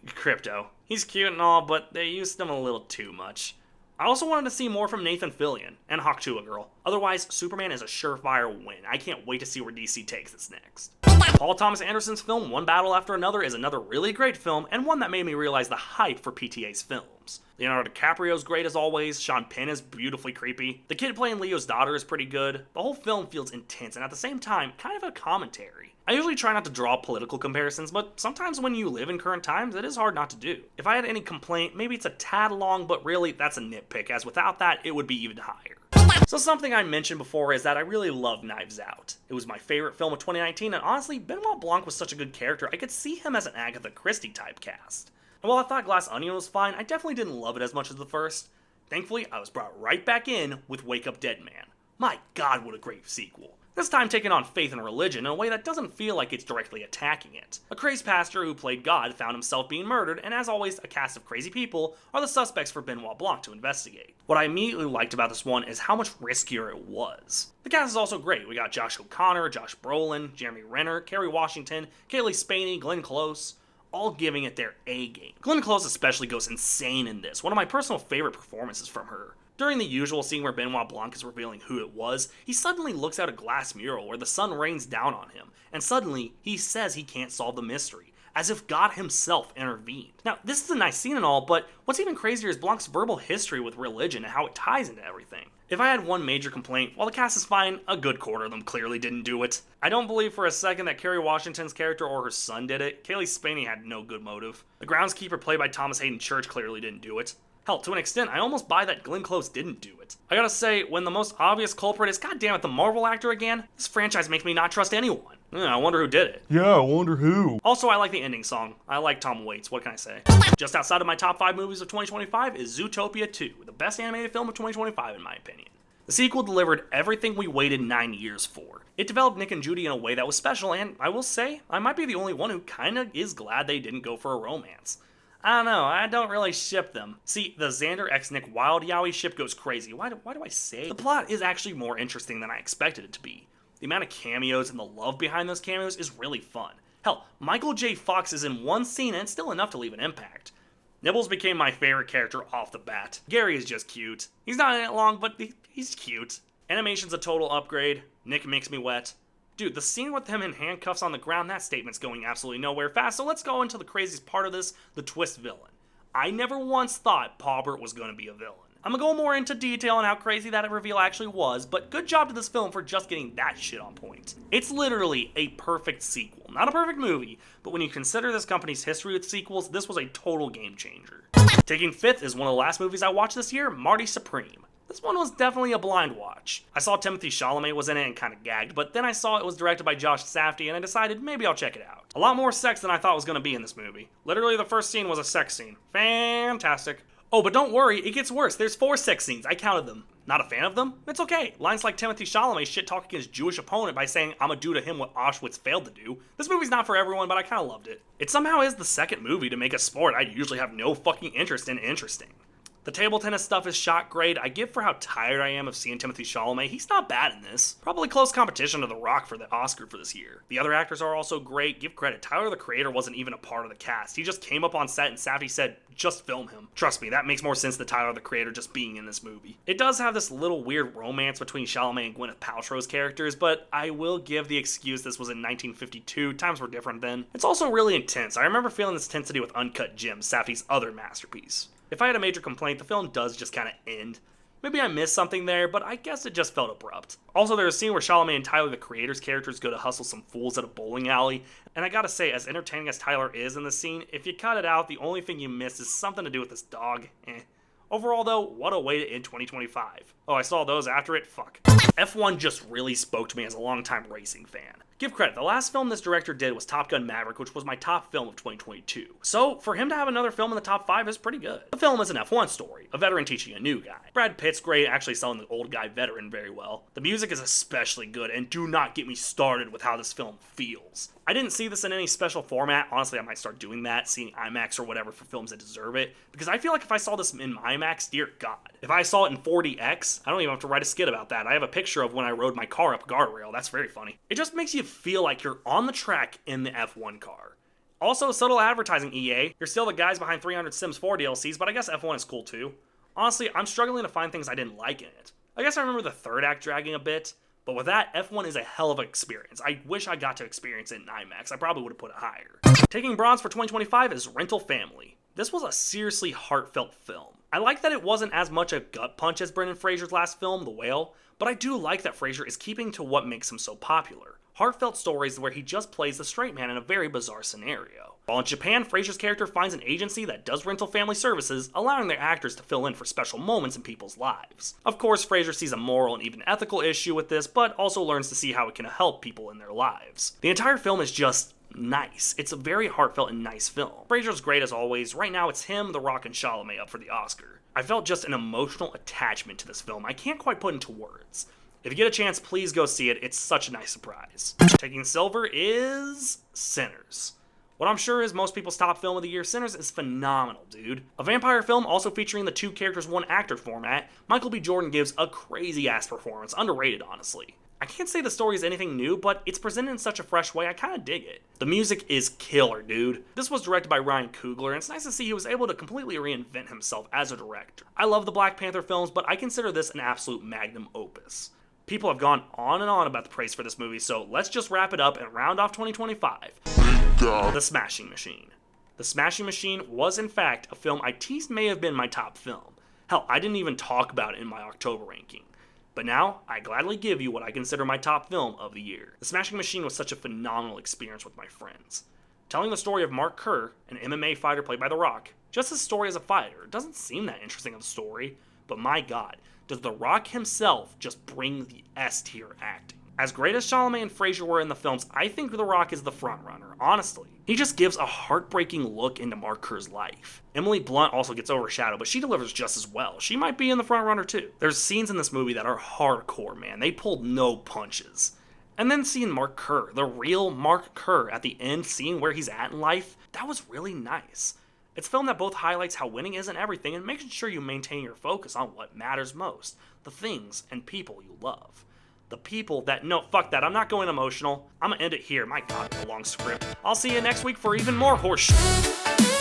Krypto. He's cute and all, but they used him a little too much. I also wanted to see more from Nathan Fillion and Hawktua Girl. Otherwise, Superman is a surefire win. I can't wait to see where DC takes this next. Paul Thomas Anderson's film One Battle After Another is another really great film, and one that made me realize the hype for PTA's films. Leonardo DiCaprio's great as always, Sean Penn is beautifully creepy, the kid playing Leo's daughter is pretty good, the whole film feels intense and at the same time, kind of a commentary. I usually try not to draw political comparisons, but sometimes when you live in current times, it is hard not to do. If I had any complaint, maybe it's a tad long, but really, that's a nitpick, as without that, it would be even higher. So something I mentioned before is that I really love Knives Out. It was my favorite film of 2019, and honestly, Benoit Blanc was such a good character, I could see him as an Agatha Christie type cast. And while I thought Glass Onion was fine, I definitely didn't love it as much as the first. Thankfully, I was brought right back in with Wake Up Dead Man. My god, what a great sequel. This time taking on faith and religion in a way that doesn't feel like it's directly attacking it. A crazed pastor who played God found himself being murdered, and as always, a cast of crazy people are the suspects for Benoit Blanc to investigate. What I immediately liked about this one is how much riskier it was. The cast is also great. We got Josh O'Connor, Josh Brolin, Jeremy Renner, Kerry Washington, Kaylee Spaney, Glenn Close, all giving it their A game. Glenn Close especially goes insane in this, one of my personal favorite performances from her. During the usual scene where Benoit Blanc is revealing who it was, he suddenly looks at a glass mural where the sun rains down on him, and suddenly he says he can't solve the mystery, as if God himself intervened. Now, this is a nice scene and all, but what's even crazier is Blanc's verbal history with religion and how it ties into everything. If I had one major complaint, while the cast is fine, a good quarter of them clearly didn't do it. I don't believe for a second that Kerry Washington's character or her son did it. Kaylee Spaney had no good motive. The groundskeeper played by Thomas Hayden Church clearly didn't do it. Hell, to an extent, I almost buy that Glenn Close didn't do it. I gotta say, when the most obvious culprit is goddammit the Marvel actor again, this franchise makes me not trust anyone. I wonder who did it. Yeah, I wonder who. Also, I like the ending song. I like Tom Waits, what can I say? Just outside of my top 5 movies of 2025 is Zootopia 2, the best animated film of 2025 in my opinion. The sequel delivered everything we waited 9 years for. It developed Nick and Judy in a way that was special, and I will say, I might be the only one who kinda is glad they didn't go for a romance. I don't know, I don't really ship them. See, the Xander x Nick Wilde Yowie ship goes crazy. Why do I say? The plot is actually more interesting than I expected it to be. The amount of cameos and the love behind those cameos is really fun. Hell, Michael J. Fox is in one scene and it's still enough to leave an impact. Nibbles became my favorite character off the bat. Gary is just cute. He's not in it long, but he's cute. Animation's a total upgrade. Nick makes me wet. Dude, the scene with him in handcuffs on the ground, that statement's going absolutely nowhere fast, so let's go into the craziest part of this, the twist villain. I never once thought Paubert was going to be a villain. I'm gonna go more into detail on how crazy that reveal actually was, but good job to this film for just getting that shit on point. It's literally a perfect sequel. Not a perfect movie, but when you consider this company's history with sequels, this was a total game changer. Taking fifth is one of the last movies I watched this year, Marty Supreme. This one was definitely a blind watch. I saw Timothée Chalamet was in it and kind of gagged, but then I saw it was directed by Josh Safdie and I decided maybe I'll check it out. A lot more sex than I thought was going to be in this movie. Literally the first scene was a sex scene. Fantastic. Oh, but don't worry, it gets worse. There's 4 sex scenes. I counted them. Not a fan of them? It's okay. Lines like Timothée Chalamet shit-talking his Jewish opponent by saying, "I'ma do to him what Auschwitz failed to do." This movie's not for everyone, but I kinda loved it. It somehow is the second movie to make a sport I usually have no fucking interest in interesting. The table tennis stuff is shot great. I give for how tired I am of seeing Timothée Chalamet. He's not bad in this. Probably close competition to The Rock for the Oscar for this year. The other actors are also great. Give credit, Tyler the Creator wasn't even a part of the cast. He just came up on set and Safdie said, just film him. Trust me, that makes more sense than Tyler the Creator just being in this movie. It does have this little weird romance between Chalamet and Gwyneth Paltrow's characters, but I will give the excuse this was in 1952. Times were different then. It's also really intense. I remember feeling this intensity with Uncut Gems, Safdie's other masterpiece. If I had a major complaint, the film does just kind of end. Maybe I missed something there, but I guess it just felt abrupt. Also, there's a scene where Chalamet and Tyler the Creator's characters go to hustle some fools at a bowling alley, and I gotta say, as entertaining as Tyler is in this scene, if you cut it out, the only thing you miss is something to do with this dog. Overall though, what a way to end 2025. Oh, I saw those after it? Fuck. F1 just really spoke to me as a longtime racing fan. Give credit, the last film this director did was Top Gun Maverick, which was my top film of 2022. So, for him to have another film in the top 5 is pretty good. The film is an F1 story, a veteran teaching a new guy. Brad Pitt's great, actually selling the old guy veteran very well. The music is especially good, and do not get me started with how this film feels. I didn't see this in any special format. Honestly, I might start doing that, seeing IMAX or whatever for films that deserve it, because I feel like if I saw this in IMAX, dear God. If I saw it in 4DX, I don't even have to write a skit about that. I have a picture of when I rode my car up a guardrail. That's very funny. It just makes you feel like you're on the track in the F1 car. Also, subtle advertising, EA. You're still the guys behind 300 Sims 4 DLCs, but I guess F1 is cool too. Honestly, I'm struggling to find things I didn't like in it. I guess I remember the third act dragging a bit, but with that, F1 is a hell of an experience. I wish I got to experience it in IMAX. I probably would have put it higher. Taking bronze for 2025 is Rental Family. This was a seriously heartfelt film. I like that it wasn't as much a gut punch as Brendan Fraser's last film, The Whale, but I do like that Fraser is keeping to what makes him so popular. Heartfelt stories where he just plays the straight man in a very bizarre scenario. While in Japan, Fraser's character finds an agency that does rental family services, allowing their actors to fill in for special moments in people's lives. Of course, Fraser sees a moral and even ethical issue with this, but also learns to see how it can help people in their lives. The entire film is just nice. It's a very heartfelt and nice film. Fraser's great as always. Right now it's him, The Rock, and Chalamet up for the Oscar. I felt just an emotional attachment to this film I can't quite put into words. If you get a chance, please go see it. It's such a nice surprise. Taking silver is Sinners. What I'm sure is most people's top film of the year, Sinners is phenomenal, dude. A vampire film also featuring the 2 characters, 1 actor format, Michael B. Jordan gives a crazy ass performance, underrated honestly. I can't say the story is anything new, but it's presented in such a fresh way, I kinda dig it. The music is killer, dude. This was directed by Ryan Coogler, and it's nice to see he was able to completely reinvent himself as a director. I love the Black Panther films, but I consider this an absolute magnum opus. People have gone on and on about the praise for this movie, so let's just wrap it up and round off 2025. The Smashing Machine. The Smashing Machine was in fact a film I teased may have been my top film. Hell, I didn't even talk about it in my October ranking. But now, I gladly give you what I consider my top film of the year. The Smashing Machine was such a phenomenal experience with my friends. Telling the story of Mark Kerr, an MMA fighter played by The Rock, just his story as a fighter, it doesn't seem that interesting of a story, but my god, does The Rock himself just bring the S-tier acting. As great as Chalamet and Fraser were in the films, I think The Rock is the frontrunner, honestly. He just gives a heartbreaking look into Mark Kerr's life. Emily Blunt also gets overshadowed, but she delivers just as well. She might be in the frontrunner too. There's scenes in this movie that are hardcore, man. They pulled no punches. And then seeing Mark Kerr, the real Mark Kerr at the end, seeing where he's at in life, that was really nice. It's a film that both highlights how winning isn't everything and making sure you maintain your focus on what matters most, the things and people you love. The people that, no, fuck that, I'm not going emotional. I'm gonna end it here. My god, a long script. I'll see you next week for even more horseshit.